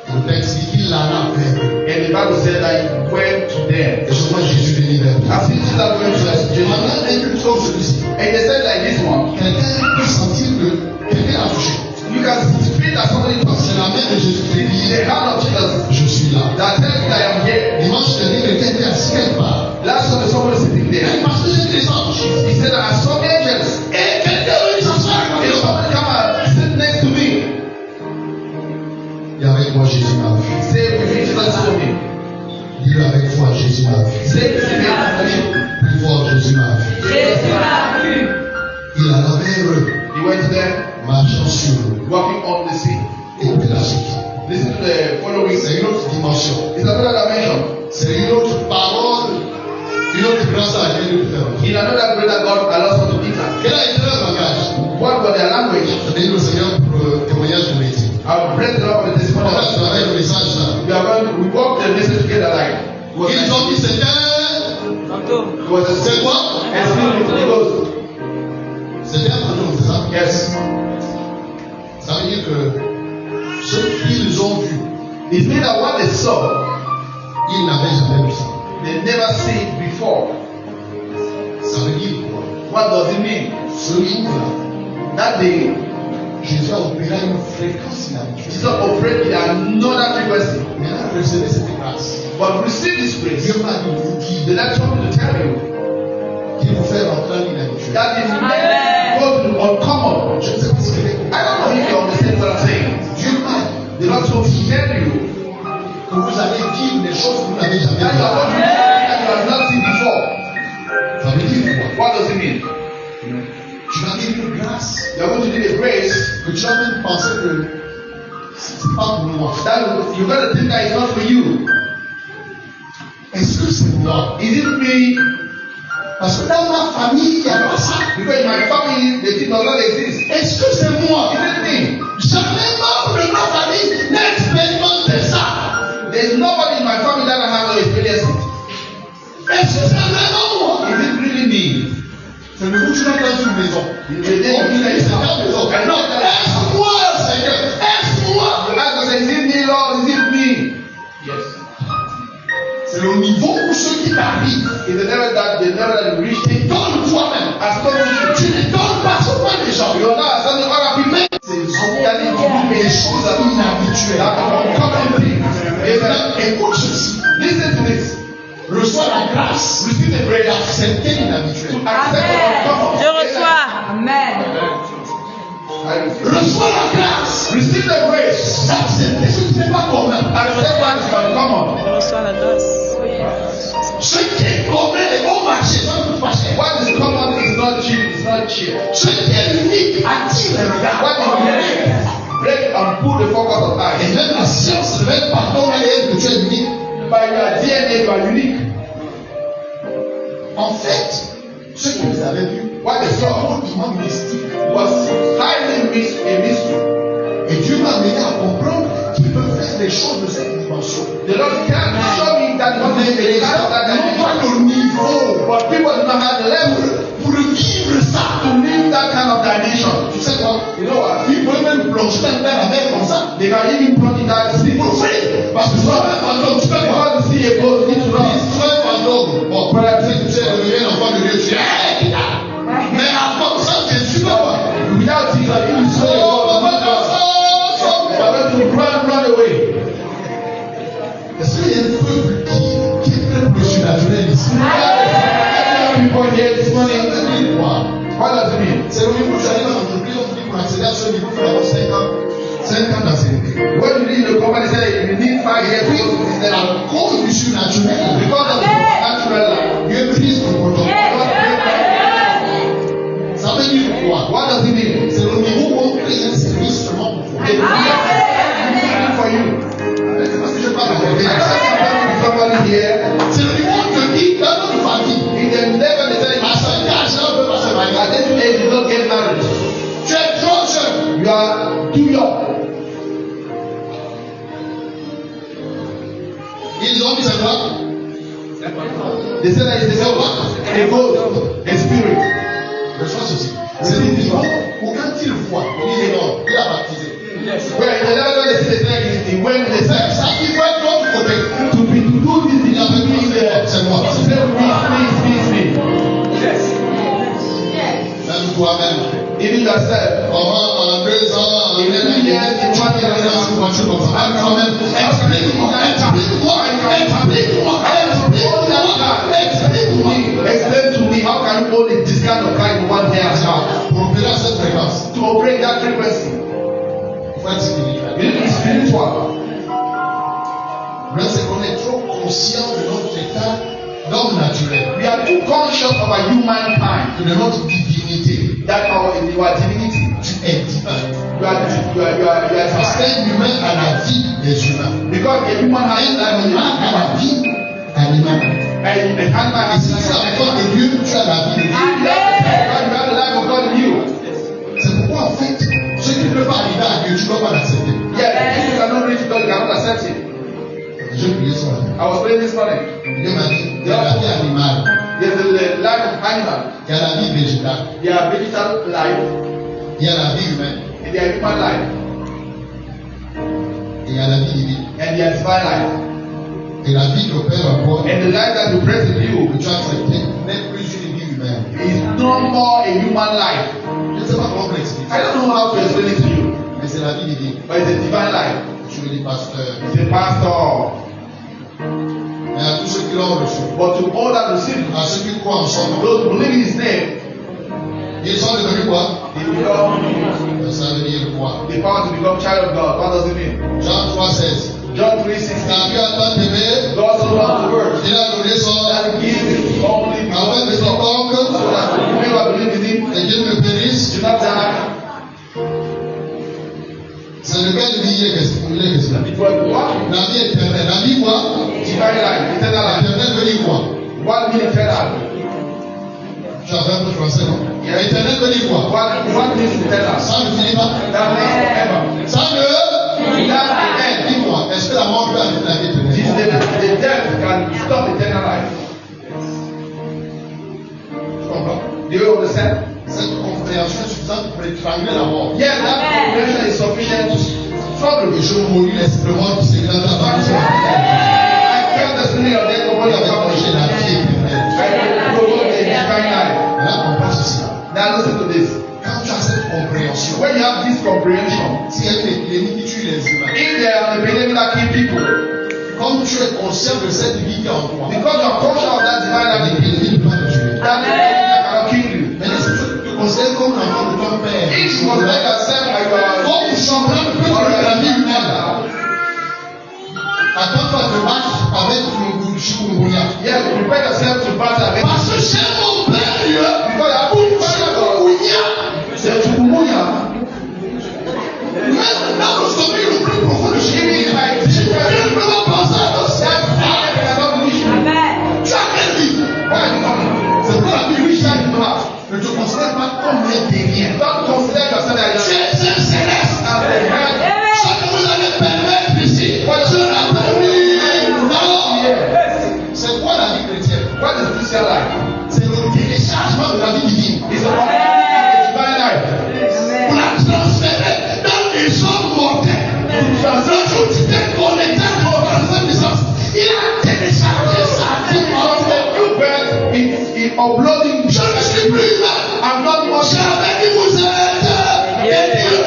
Le texte dit qu'il alla vers eux. And the Bible said that he went to them. Et je vois Jésus venir vers eux. I see Jesus went to them. Maintenant, un culte comme celui-ci, And they said like this one. quelqu'un peut sentir que quelqu'un a touché. You can feel that somebody touched C'est la main de Jésus qui dit, the hand of Jesus je suis là. that tells me that I am here. Dimanche dernier, quelqu'un était assis quelque part. Last Sunday, somebody sitting there. Parce que j'ai des anges. He said that I saw angels. Et quelqu'un est venu s'asseoir à côté And de moi. somebody come and sit next to me. Et avec moi, Jésus m'a vu. Say with me, Jesus told me. Dis-le avec foi, Jésus m'a vu. Say with me. Plus fort, Jésus m'a vu. Jésus m'a vu. Il alla vers eux, He went to them, marchant sur l'eau. walking on the sea. Écoutez la suite. Listen to the following. C'est une autre dimension. It's another dimension. C'est une autre parole, une autre grâce à laquelle nous pouvons faire. In another greater God allows us to enter. Quel a été leur langage? What was their language? Bénis le Seigneur pour le témoignage de métier. I'll bless the Lord for the testimony. On va travailler le message là. We walk the message together like. Ils ont dit c'était. It was a C'est quoi? and spirit of the Ghost. C'était un fantôme, c'est ça? Yes. Ça veut dire que ce qu'ils ont vu, It means that what they saw, ils n'avaient jamais vu ça. they never see it before. Ça veut dire quoi? What does it mean? Ce jour-là, That day, Jésus a opéré à une fréquence inhabituelle. Jesus operated in another frequency. Maintenant, recevez cette grâce. But receive this grace. Dieu m'a dit de vous dire The Lord told me to tell you qu'il vous fait rentrer en inhabituel. that is Amen. go to uncommon. Je ne sais pas ce que I don't know if you understand what I'm saying. Dieu m'a dit The Lord told me to tell you que vous allez vivre des choses que vous n'avez jamais that you are going to vues. do that you have not seen before. Ça veut dire quoi? What does it mean? Tu vas vivre une grâce You are going to need a grace que tu vas même penser que c'est pas pour moi. that you're going to think that it's not for you. Est-ce que c'est moi? Is it me? Parce que dans ma famille, il n'y a pas ça. Because in my family, the thing does not exist. Est-ce que c'est moi? Is it me? Jamais membre de ma famille n'expérimente ça. There's nobody in my family that has no experience it. Est-ce que c'est vraiment moi? Is it really me? C'est le coup que tu vas dans une maison. The day you feel like C'est it's ta maison. I know that. Aide-moi, Seigneur. Aide-moi. The Bible says, is it me, Lord? Is it me? Yes. C'est le niveau où ceux qui t'arrivent. It's the level that you reach. Donne toi-même. As God Tu ne donnes pas seulement les gens. you are not accepting other people. Mais That is des choses inhabituelles. that are uncommon things. Maintenant, écoute ceci. Listen to this. Reçois la grâce. Receive the prayer. D'accepter l'inhabituel. Accept the uncommon. Je reçois. Amen. Reçois la grâce. Receive the grace. D'accepter ce qui n'est pas commun. Accept what is uncommon. Je reçois la grâce. Ce qui est commun est bon marché, ça ne coûte pas cher. What is common is not cheap. It's not cheap. Ce qui est unique attire le regard. What is unique? Break and put the focus of Et eyes. même la science révèle par ton ADN que tu es unique. By your DNA, you are unique. En fait, ce qu'ils avaient vu, What they saw hautement mystique. was highly a mystery. Et Dieu m'a amené à comprendre qu'il peut faire des choses de cette dimension. The Lord can show me that God is Mais les the gens God that n'ont I pas le niveau But people do not have the level pour vivre ça. to live that kind of dimension. Tu sais quoi? You know what? Ils peuvent même plonger dans la mer comme ça. They can even plunge in that sea. Pour faire. Parce que soit un fantôme, tu peux voir. Because the sea goes into Soit run. un fantôme. Bon, pour la tu sais, devenu un enfant de Dieu, tu dis, hey, mais avant ça, tu peux pas. Without Jesus, you will say, you are going to run away. Est-ce qu'il y a un peuple qui est très pour le surnaturel ici? People here this morning. Ça veut dire quoi? What does it mean? C'est au niveau où tu arrives dans l'entreprise, on te dit pour accéder à ce niveau, il faut avoir 5 ans. 5 ans d'ancienneté. When you leave the company, say you need 5 years Oui, to go to this level. à cause du surnaturel, Because of the natural life. Dieu brise ton coton. Ça veut dire quoi? What does it mean? C'est le niveau où on crée un service seulement pour toi. It's not for you. C'est parce que je parle avec I les don't somebody here. C'est le niveau où on te dit, dans notre famille, In the level they say, à 5 ans, ça ne peut pas se marier. at this age, you don't get married. Tu You are too young. Ils ont dit c'est quoi? They say that it's a ghost, a spirit. Je pense aussi. C'est des vivants. Ou quand ils voient, ils disent non, il a baptisé. When they see the thing, when they say, Ça qui faut être l'autre côté. to do this, Il a fait c'est moi. say, me. Même toi-même. Even yourself. Comment en 2 ans, en 1 an, Explain to me how can you hold this kind of light in one hand pour opérer à cette fréquence. to operate that frequency. Il faut être spirituel. You need to be spiritual. Le c'est qu'on est trop conscient de notre état d'homme naturel, We are too conscious of our human kind de notre divinité. that our divinity. Tu es divin. You are Parce divine. qu'un humain a la vie des humains. Because a human has Un life animal a la vie animale. and an animal Et has si tu as la life. foi de Dieu, tu as la vie de Dieu. You have the life of God in you. C'est pourquoi en fait, ce qui ne peut pas arriver à Dieu, tu ne dois pas l'accepter. Yes, if you cannot reach God, you cannot accept it. Je priais ce matin. I was praying this morning. Dieu m'a dit, il y a la vie animale, There's the life of animal. il y a la vie végétale, There are vegetal life il y a la vie humaine and there are human life et il y a la vie divine. and there is divine life. Et la vie qu'opère encore, And the life that you present in you que tu as accepté, n'est plus une vie humaine. is no more a human life. Je ne sais pas comment l'expliquer, I don't know how to explain it to you, mais c'est la vie divine. but it's a divine life. Je me dis, pasteur, It's a pastor. mais à tous ceux qui l'ont reçu, But to all that receive, à ceux qui croient en son nom, those who believe in his name, ils sont devenus quoi? they become Ça veut dire quoi? the power to become child of God. What does it mean? Jean 3,16. John Car 3:16. Dieu a tant aimé, God so loved the world il a donné son that he gave his only afin begotten que Son, so quiconque that whoever believes in him et qu'il ne périsse. do not die. C'est lequel vie est question? Il est question. It was what? La vie éternelle. La vie quoi? Divine life, eternal life. Éternelle veut dire quoi? What means eternal? Tu as fait un peu français, non? Yeah. Éternelle veut dire quoi? What means eternal? Ça ne finit pas. That means forever. Ça ne. Without the end. Dis-moi, est-ce que la mort peut arrêter la vie This éternelle? the death can stop eternal life. Tu comprends? Do you understand? Cette compréhension est suffisante pour étrangler la mort. Yes, that comprehension is sufficient to struggle Et with. je mourus l'esprit mort qui s'est dans ta famille. I felt the spirit of death upon Il your avait family. prêché la vie éternelle. I provoked a divine life. Là, comprends ceci. Now listen to this. Quand tu as cette compréhension, When you have this comprehension, s'il y a une épidémie qui tue les humains, if there are an epidemic that kill people, comme tu es conscient de cette vie qui est en toi, because you are conscious of that divine life, l'épidémie ne peut pas te tuer. that epidemic cannot kill you. Mais si tu te considères comme l'enfant de ton père, If you consider yourself like you are comme tu comprends un peu de la vie humaine, attends-toi de battre avec le chikungunya. yes, prepare yourself to battle against. Parce que chez mon père, Because you are pour too chikungunya, c'est chikungunya. même dans le sommeil le plus profond de chikungunya, Even tu ne peux pas penser à ton that cerveau. cannot reach you. Tu as quelle vie? C'est pas la vie riche that you have. Ne te considère pas comme un terrien. Don't consider yourself Tu as es un céleste. a man. Ça que vous allez permettre ici sera permis. Non. C'est quoi la vie chrétienne? What is Christian life? C'est le téléchargement de la vie divine It's a divine life. pour la transférer dans les hommes mortels. Le jour où tu t'es connecté à ton puissance, il a téléchargé sa vie en From toi. the new birth, it's uploading. Je ne suis plus humain. I'm not more J'avais dit vous êtes des dieux.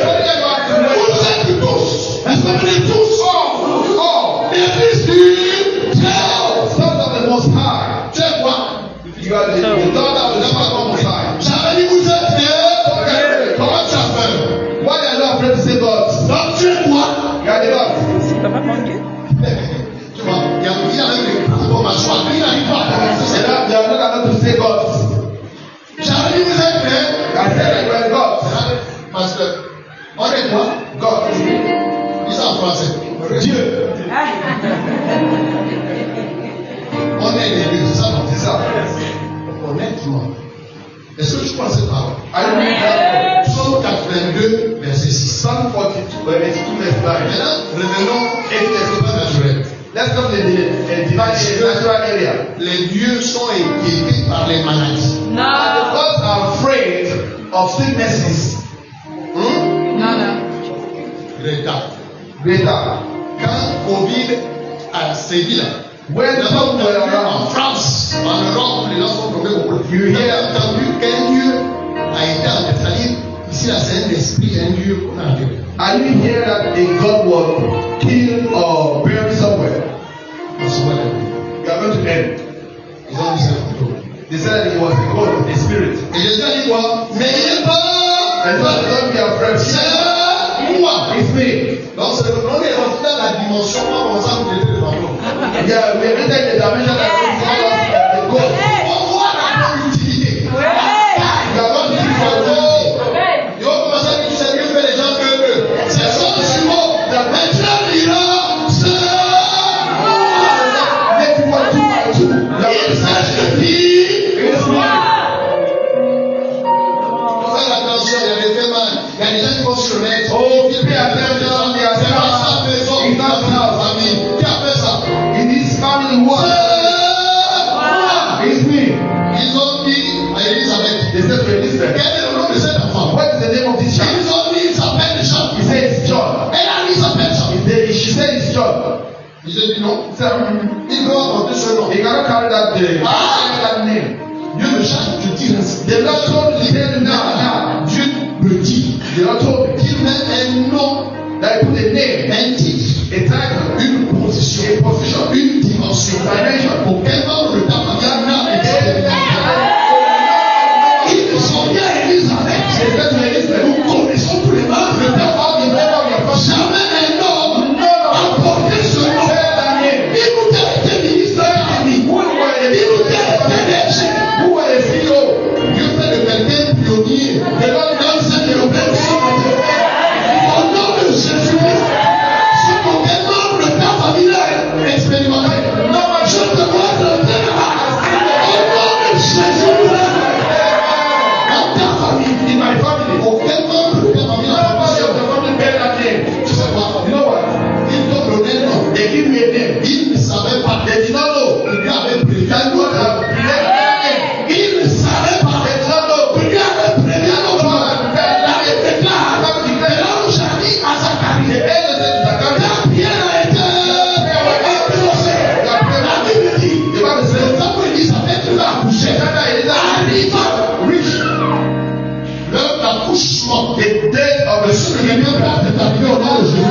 Vous êtes tous. Est-ce que vous êtes tous? all Les fils du Très-Haut. sons of the Most High. Tu es quoi? You are the daughter of the Most High. J'avais dit vous êtes des. Comment tu as fait? Why are you not afraid to say God? Donc tu es quoi? You are the God. Tu vois, il y a même des coups à choix. Il n'arrive pas à commencer. You are not allowed to say God. J'avais dit vous êtes des. I said that you are God. Parce que, on est quoi? God. Dis ça en français. Dieu. On est des dieux, c'est ça, non? C'est ça. Honnêtement. Est-ce que tu crois cette parole? I don't know. Psaume 82, verset verset 6. Psalm 42, verse 9. Maintenant, revenons Et au surnaturel. let's come to the divine natural area. Les dieux sont inquiétés par les maladies. The No. gods are afraid of sicknesses. No. Greta. Greater. Quand Covid a sévi là, When nous avons some were entendu en around, France, en Europe, les gens sont tombés au bout. You Vous hear- avez entendu qu'un dieu a été en c'est-à-dire, ici là c'est un esprit, un dieu qu'on a entendu. are you hear that a god was killed or buried somewhere? Dans ce moment-là, You are going to end. ils ont dit ça plutôt. They said that it was a god, a spirit. Et Jésus a dit quoi? N'ayez pas And God don't be afraid. c'est moi. It's me. Donc c'est le premier rentré dans la dimension, pas comme ça vous étiez devant nous. Yeah, we are entering the dimension that the god. On voit la utilité. You are going to see for God. Ils vont commencer à dire, c'est mieux que les gens que eux. C'est son jumeau. Maintenant, il dira, c'est moi. Make you want to by two. Il s'agit de qui? It's me. Faut faire attention, il y a des faits mal. Il y a des gens qui vont se remettre. Oh, pay attention, they are C'est pas sa maison, It's not dans sa house. famille. Qui a fait ça? In this family world, C'est moi. it's me. Ils ont dit à Elisabeth, They said to quel Elizabeth, est le nom de cet enfant? what is the name of this child? Ils ont dit, il s'appelle Jean. He said it's John. Elle a dit, il s'appelle Jean. She said it's John. Ils ont dit non. He said, Il doit porter ce nom. he cannot carry that name. Dieu me cherche, je dis ainsi. The Lord told me to tell you now. Dieu me dit The Lord told me qu'il met un nom, that he put a name, un titre, a title, une position, une dimension, pour quel membre de ta famille ils sont bien Elisabeth. Nous connaissons tous les membres de ta famille. Jamais un homme a porté ce nom. Il nous a été ministre de la famille. Il nous a été DG. Dieu fait de quelqu'un pionnier. Dans cette européenne, au nom de Jésus-Christ, si aucun membre de ta famille est expérimenté, je te vois de là-bas. Au nom de Jésus-Christ, dans ta famille, in my family, aucun membre de ta famille n'a porté. Tu sais quoi? You know what? Ils t'ont donné un nom. They give me a name. Ils ne savaient pas. They did not know. Dieu avait prévu un God autre. had prepared that name. Ils ne savaient pas. They did not know. Dieu avait prévu un autre. La Bible déclare. Et l'ange a dit à Zacharie, quand Pierre a été exaucé, la Bible dit, le temps où Elisabeth va accoucher, arriva l'heure d'accouchement. The day of the Le Seigneur va t'établir au nom de Jésus.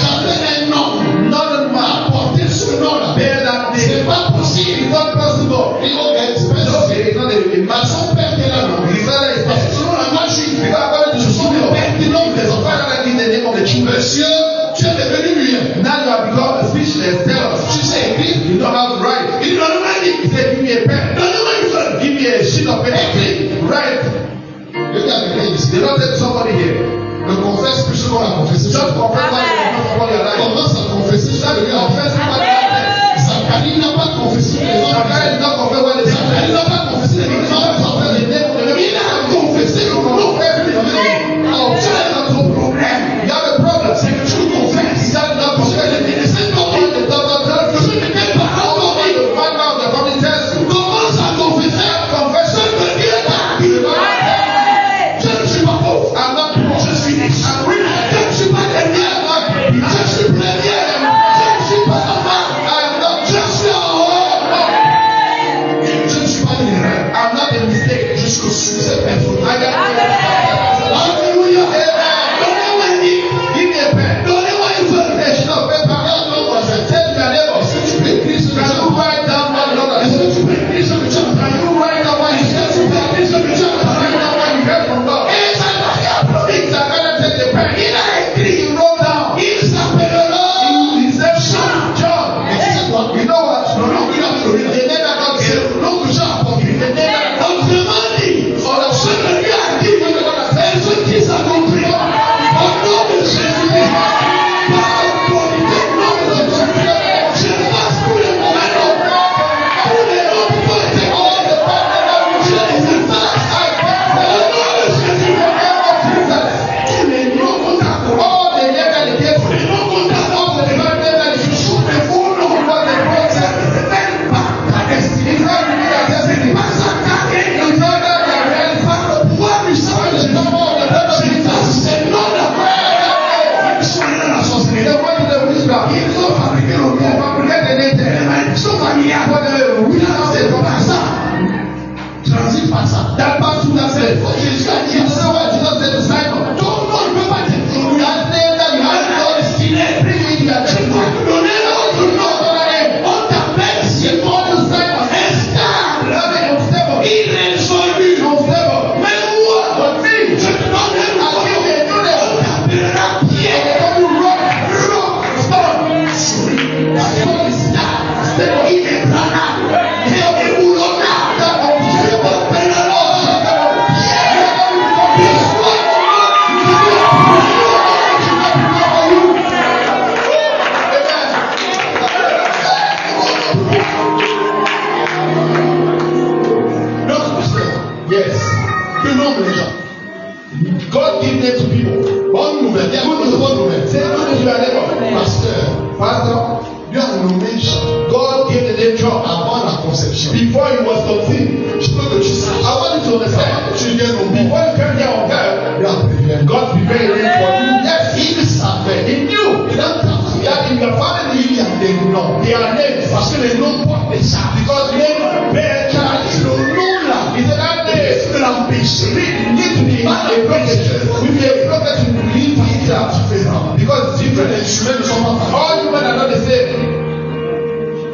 J'avais un nom. None À porter ce nom-là. bear that name. C'est pas possible. It's not possible. Il faut être spécifique. It's not a Ma son père était là, non? His father is Parce que dead. selon la loi juive, Because according to ce sont les Scripture, pères qui nomment les the enfants. father gives the name of the children. Monsieur, tu es devenu muet. Now you have become speechless. Tell us. Tu sais écrire. You know how to write. Il dit, donne-moi un livre. He said, give me a pen. Donne-moi une feuille. Give me a sheet of paper. Write. Je dis à quelqu'un ici. The Lord said to somebody here, Ne confesse plus ce qu'on a confessé. just confess what you confess upon your life. Commence à confesser ça de lui en fait. Zacharie n'a pas confessé les Zachariah hommes. did not confess what they Zacharie said. n'a pas confessé les He did not confess the name of the Lord. Il a confessé le nom. Alors, tu as un problème. You have a problem. C'est que tu confesses. He said, not Parce que confess. les médecins t'ont dit, The doctor tells je you. ne t'ai pas entendu. The find out the family tells you. Commence à confesser. Confess. Ce que Dieu t'a dit. Je ne suis pas pauvre. I'm not poor. Je suis riche. Je ne suis pas dernier. Je suis premier. Je ne suis pas en bas. Je suis en haut. Je ne suis pas une erreur. I'm not a mistake. Jusqu'au succès personnel. I got name to people. Bonne nouvelle. Il y a une bonne nouvelle. Say good news to your neighbor. Pastor, Dieu a nommé Jean God gave the name John avant la conception. before he was conceived. Je veux que tu saches. I want you to understand. Avant que tu viennes au monde, Before you came here on earth, Dieu a prévu. God prepared a name for you. Yes, il savait. He knew Dans ta famille, that in your family il y a des noms. there are names. Parce que les noms portent des charges. Because name bear Car charge. le nom là, He said that name de l'empêcher. need to be a prophet. We be a prophet to live it out. Because it's different. Les humains ne sont pas pareils. All humans are not the same.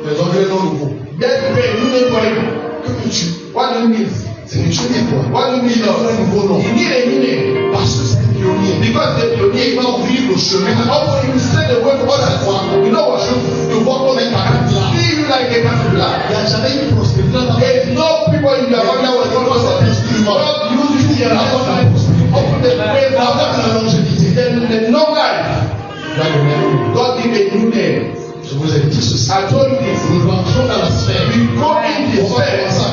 Les anglais non nouveaux. Just prepare a new name for him. Que veux-tu? What do you mean? C'est que tu dis quoi? What do you mean? Il a un nouveau nom. You need a new name. Parce que c'est un pionnier. Because the pioneer Il va ouvrir le chemin. also you set the way for others. You know what? Je te vois comme un caterpillar. See you like a caterpillar. Il n'y a jamais eu prospérité dans ta There is no people in your family who are going to instrument. God uses you as open the way for La longévité. the long life. Là, le même. God give a new name. Je vous ai dit ceci. I told you this. Nous rentrons dans la sphère. We go in the On va sphere. commencer à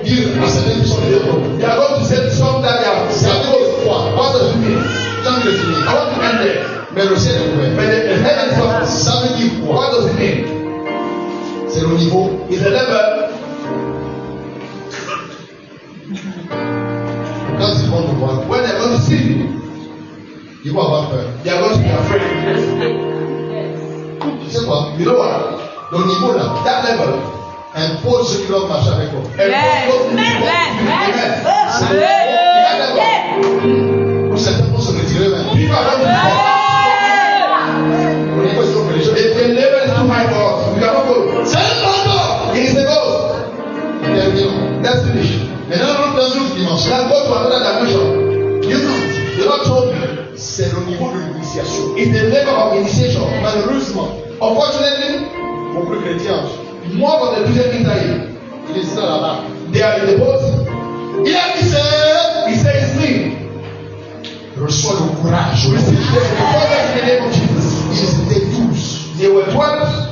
dire à certaines personnes de l'autre. They are going to say some that they are. C'est à cause de quoi? What does it mean? Tant que fini. I want to end there. Mais le ciel est ouvert. But the heaven is open. Ça veut dire quoi? What does it mean? C'est le niveau. It's a level. Quand ils vont te voir, When they're going to see you, ils vont avoir peur. they are going to be afraid. Tu sais quoi? You know what? Le niveau là That level. impose ceux qui doivent marcher avec toi. Pour certains vont se retirer même. People are not Au niveau, ils ont que les gens. the level is too high for us. We cannot go. C'est un bandot. It is a ghost. Terminons. Let's finish. Maintenant, on rentre dans une autre dimension. Let's go to another dimension. Dieu m'a dit, The Lord told me c'est le niveau de l'initiation. it's the level of initiation. Malheureusement, Unfortunately, beaucoup de chrétiens, more of the Christians inside, ils étaient là-bas. they are in the boat. Il a dit, c'est, He says, me. reçois le courage. Receive the prophet in the name of Jesus. Ils étaient 12. They were 12.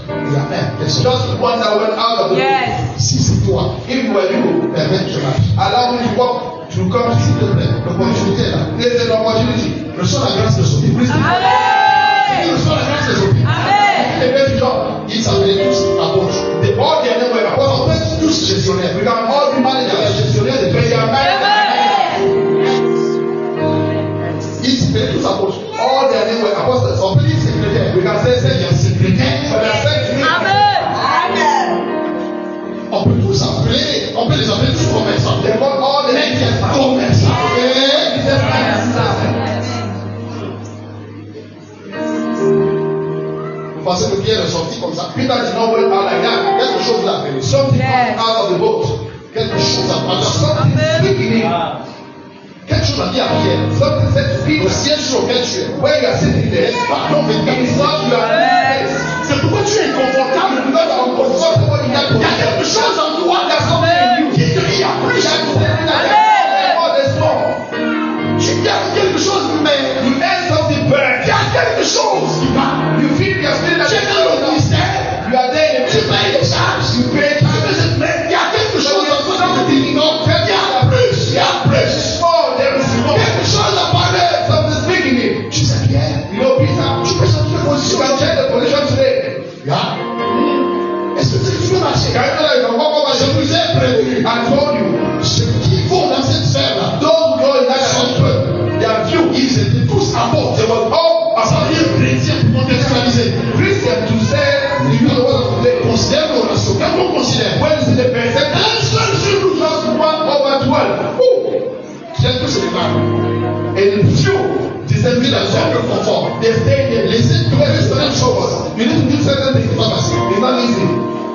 Il y a un personne. Just one that went out of the boat. Yes. Si c'est toi, If you were you, permets que je marche. allow me to walk to come to S'il you. te plaît, l'opportunité est là. There's an opportunity. Reçois la grâce de sauver. Amen. Reçois la grâce de sauver. Amen. A great job. Ils s'appelaient tous apôtres. They all their name were On apostles. peut être tous gestionnaires. We can all be managers, gestionnaires, but they are managers. Ils s'appelaient tous apôtres. All their name were apostles. On peut dire secrétaire. We can say Il y a secrétaire. but they are sent On peut tous appeler, on peut les appeler tous commerçants. They got all the Mais names. qui est commerçant. Et vous pensez que Pierre est sorti comme ça. Peter did not went out like that. Quelque chose l'a appelé. Something Yes. came out of the boat. Quelque chose a parlé. Something speaking in. Quelque chose a dit à Pierre. Something said to Le Peter, siège sur lequel tu es. where you are sitting there, Pardon, mais it is not your place. c'est pourquoi tu es inconfortable. Because of uncomfortable in that Il y a position. quelque chose en toi. There's something in you. Qui te dit il y a plus. Oh, there's more. Tu gardes quelque chose, mais You earn something bad. il y a quelque chose qui va. You feel your spirit that Tu es dans le ministère. you are there in Tu the payes les charges. You pay Mais il y a quelque chose en toi qui te dit non. Il y a plus. Il y a plus. more. There is more. Quelque chose à parler. Something speaking in. Tu sais bien. You know, Peter, Tu peux changer de you position. can change the position today. Là. Est-ce que tu peux marcher? Can you know that you can walk over Je the vous ai prévenu. I told you. Ceux qui vont dans cette sphère-là, Those who go in that sont direction, peu. they are few. Ils étaient tous apôtres. They were all Ça veut dire chrétiens pour contextualiser. Christian to say, you know the word of today. Considère nos relations. Quand on considère, When is the person? un seul sur nous, Just 1/12. quelques se démarrent. And few Servi discernment la zone de themselves. confort. They stay there. Laissez trouver certaines choses. You need to do certain things. C'est pas facile. It's not easy.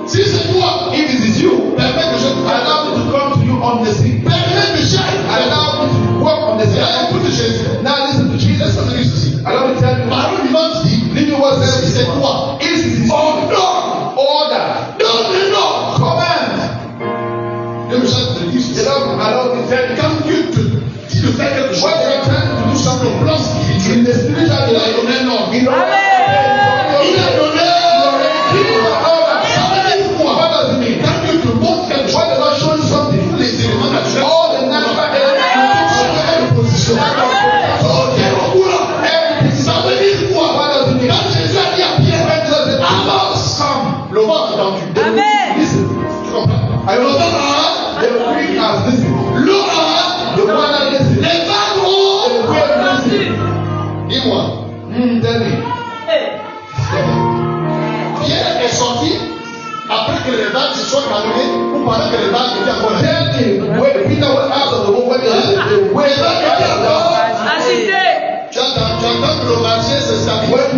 Si c'est toi, If it is you, permets que je te allow me to come to you on the sea. permets que j'aille. Allow me to walk on the sea. Écoute Jésus. Now listen to Jesus. Laisse-moi te dire ceci. Allow me to tell you. Parole vivante dit, Living word si says, c'est toi, if it is ordonne, order, donne le nom. command. Dieu me chante de dire The ceci. Lord allow me to tell you. Quand Dieu te dit de faire quelque chose, What you are trying to do sur le something plan in spirituel, the spiritual il a life. donné un ordre. In order Il a donné ça veut dire quoi? What does it mean? Quand Dieu te montre quelque chose, What the Lord shows you something? tous les éléments naturels All the natural elements sont en position.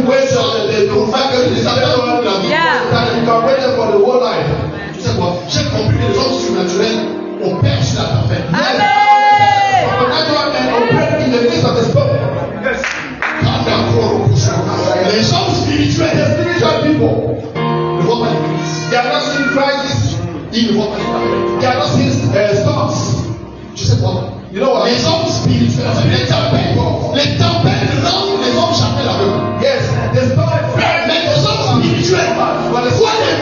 to wait the fact that you can wait for the whole life. Tu sais quoi? J'ai compris que les hommes surnaturels opèrent sur la tempête. Supernatural men operate in the midst of the storm. Les hommes spirituels, The spiritual people, ne voient pas l'église. they are not seeing crisis. Ils ne voient pas les tempêtes. They are not seeing storms. Tu sais quoi? You know what? Les hommes spirituels, les tempêtes rendent les hommes jamais la même. Yes, the storm Mais les hommes spirituels, voient les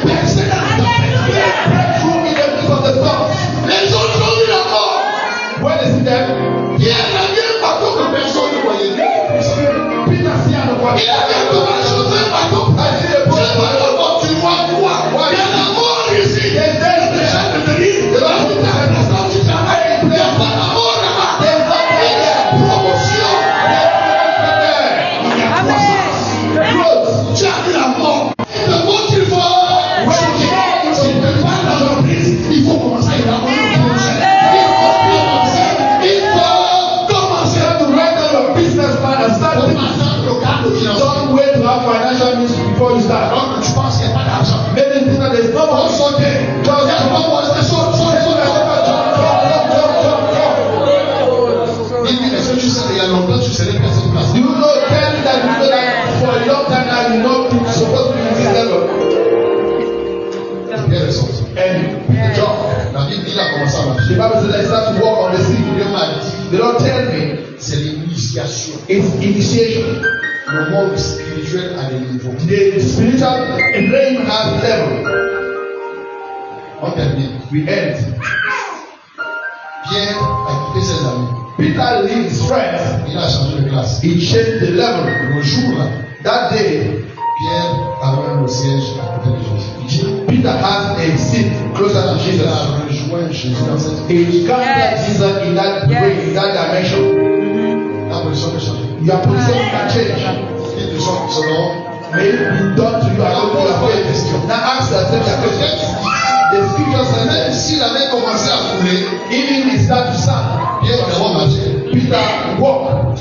personnes dans la tempête. break through in the midst of the storm. Les autres ont eu la mort. When they see them, Pierre n'a rien bateau que personne ne voyait. Peter see and nobody. Il avait comment chauffer un bateau. Ce bateau, tu vois quoi? Il y a la mort ici. There's death Les there. gens te disent, il y a pas la mort là-bas. Il y a promotion. Il y a croissance. Tu as vu la mort. Le mot qu'il faut changer. Si tu veux pas dans l'entreprise, il faut commencer à y avoir une promotion. Il faut commencer à To write down your business plan and start thinking. Don't wait to have financial means before you start. Alors que tu penses qu'il n'y a pas d'argent. Maybe you think that there's no On more. saute. Il y a pas de est-ce que tu sais qu'il y a longtemps tu serais prêt à cette place? Do you know, tell me that you know that for a long time now you know you're supposed to be in this level. Pierre est sorti. And John, La Bible dit il a commencé à the marcher. Bible says I start to walk on the sea. Dieu m'a dit, The Lord tell me c'est l'initiation. it's initiation. Le monde spirituel a des niveaux. The spiritual realm has level. On termine. We end. Pierre a quitté ses amis. Peter leaves his friends. Il a changé de classe. He changed the level. Le jour là, That day, Pierre avait le siège à côté de Jésus. Peter has a seat closer to Il Jesus. a rejoint Jésus dans cette He counted Jesus in that way, in that dimension. la position de changer. Your position can change. Il te soit selon. May it be done to you according to your faith. Now ask yourself your question. The scripture says Même that s'il avait commencé à couler, even in start to sound, Pierre devait marcher. Peter walked.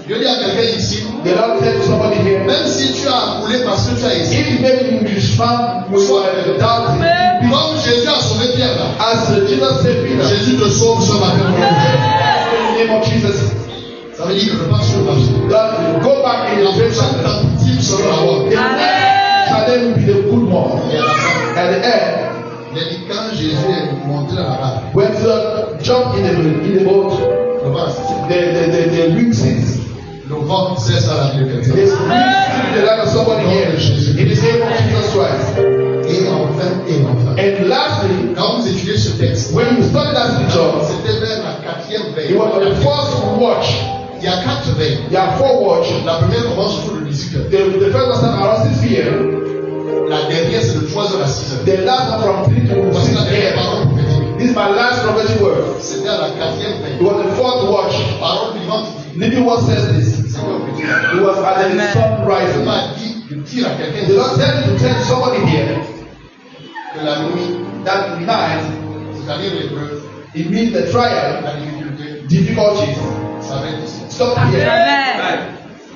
Je dis à quelqu'un ici, The Lord said to somebody here, même si tu as coulé parce que tu as essayé, if maybe you found we were doubting, comme Jésus a sauvé Pierre là, as Jesus said Peter, Jésus te sauve ce matin. in the name of Jesus, Ça veut dire que repars sur le marché. that go back in La the personne direction. tentative sera la voie. The next challenge will be the good one. Et à la fin, At the end, il a dit quand Jésus est monté dans la barre, when Jesus jumped in the boat, le vent a cessé. the wind ceased. Le vent cesse à la vie de There's quelqu'un. wind in the life of somebody here. In the name of Jesus Christ. Et enfin. And lastly, Quand vous étudiez ce texte, when you study that scripture, c'était vers la quatrième veille. it was on the first watch. Il y a 4 veilles. There are 4 watch. La première commence autour de 18h. The first one starts around 6 p.m. La dernière, c'est de 3h à 6h. The last one from 3 to Voici 6 la dernière p.m. parole prophétique. This is my last prophetic word. C'était à la quatrième It veille. was the fourth watch. Parole vivante dit, Living Word says this. c'est quoi petit? It was at the sun Il rising. m'a dit de dire à quelqu'un The Lord said to tell somebody here que la nuit, that night, c'est-à-dire l'épreuve, it means the trial, la difficulté, difficulties. ça va être ici. Stop here.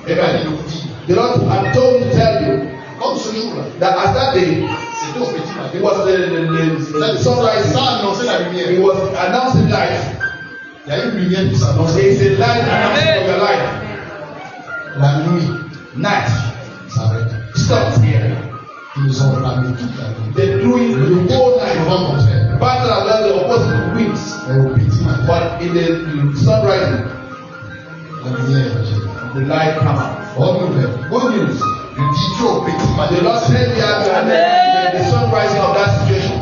Et bien, Amen. il nous dit, The Lord had told me to tell you comme ce jour-là, that at that day, c'était au petit it matin. was the sunrise. Ça a annoncé la It lumière. was announcing light. Il y a une lumière qui s'annonce. There is a light announcing of your life. La nuit Night. s'arrête. Stop here. Ils ont ramé toute la nuit. They're doing the whole Le night. vent contraire. Battle are the opposite winds. Mais au petit matin, But in the sunrise, la lumière est gérée. the light comes out. Bonne nouvelle. Good news. Je dis Dieu au petit matin. The Lord said we have the sun rising of that situation.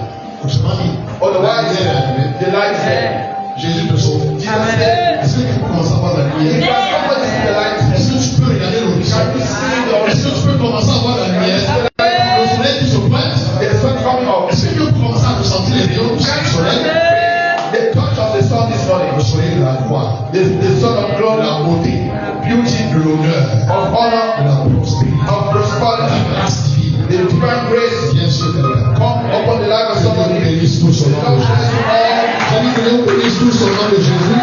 Autrement dit, la Otherwise, lumière est arrivée. the light is there. Jésus te sauve. Jesus said, Est-ce que tu peux commencer à voir la if lumière? somebody see the light, Est-ce que tu peux regarder l'horizon? can you see the Est-ce que tu peux commencer à voir la lumière? Le soleil qui se pointe. the sun coming up? Est-ce que tu peux commencer à ressentir les rayons du soleil? The touch of the sun this morning. Le soleil de la gloire, The sun of de glory, la beauté, beauty, de l'honneur, of de honor, la prospérité, of de prosperity, la grâce divine. the divine grace Viens sur quelqu'un. come upon the life of Que Dieu somebody. bénisse tout son nom de Jésus. J'ai dit que Dieu bénisse tout son nom de Jésus.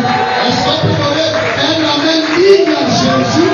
Est-ce qu'on peut donner un amen digne à Jésus?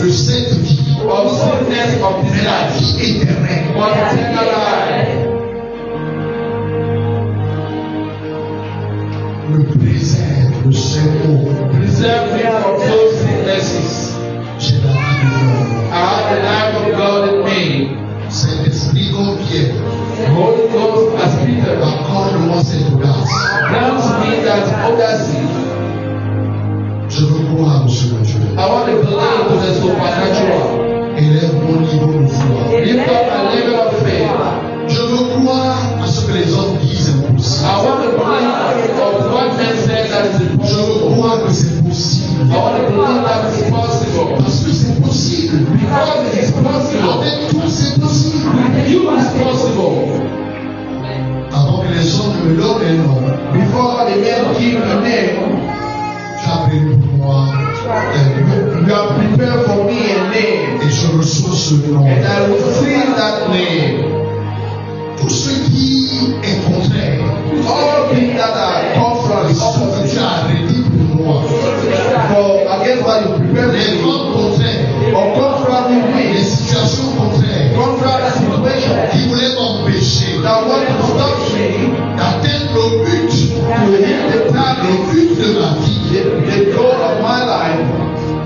Le Saint that's of that seed. Je veux croire au surnaturel. I want to believe to the supernatural. Élève mon niveau de foi. Lift up my level of faith. Je veux croire à ce que les hommes disent impossible. I want to believe of what men say that is Je veux impossible. croire que c'est possible. I want to believe that it's possible. Parce que c'est possible. Because it is possible. Avec tout, c'est possible. You is possible. Avant que les hommes me donnent un nom, Before the men give a name, tu as prévu pour moi un nom. you have prepared for me a name. Et je reçois ce nom. And I will see that name. Tout ce qui est contraire, All things that are contrary, ce que tu as rédit pour moi, for against what you prepared les for me, vents contraires, or contrary les ways, situations contraires contrary situation, qui voulaient m'empêcher that want to stop me d'atteindre le but, to hit the target, le but de ma vie. the goal of my life.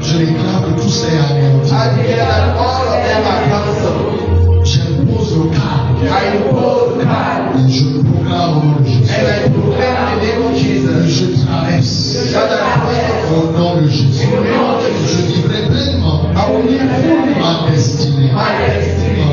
Je déclare que tout cela est anéanti. I declare that all of them are cancelled. J'impose le cadre I impose the card, et je proclame au nom de Jésus. and I proclaim the name of Et Jesus. je traverse That I pray au nom de Jésus. in the name of Jesus. Je vivrai pleinement I will live fully ma destinée. my destiny.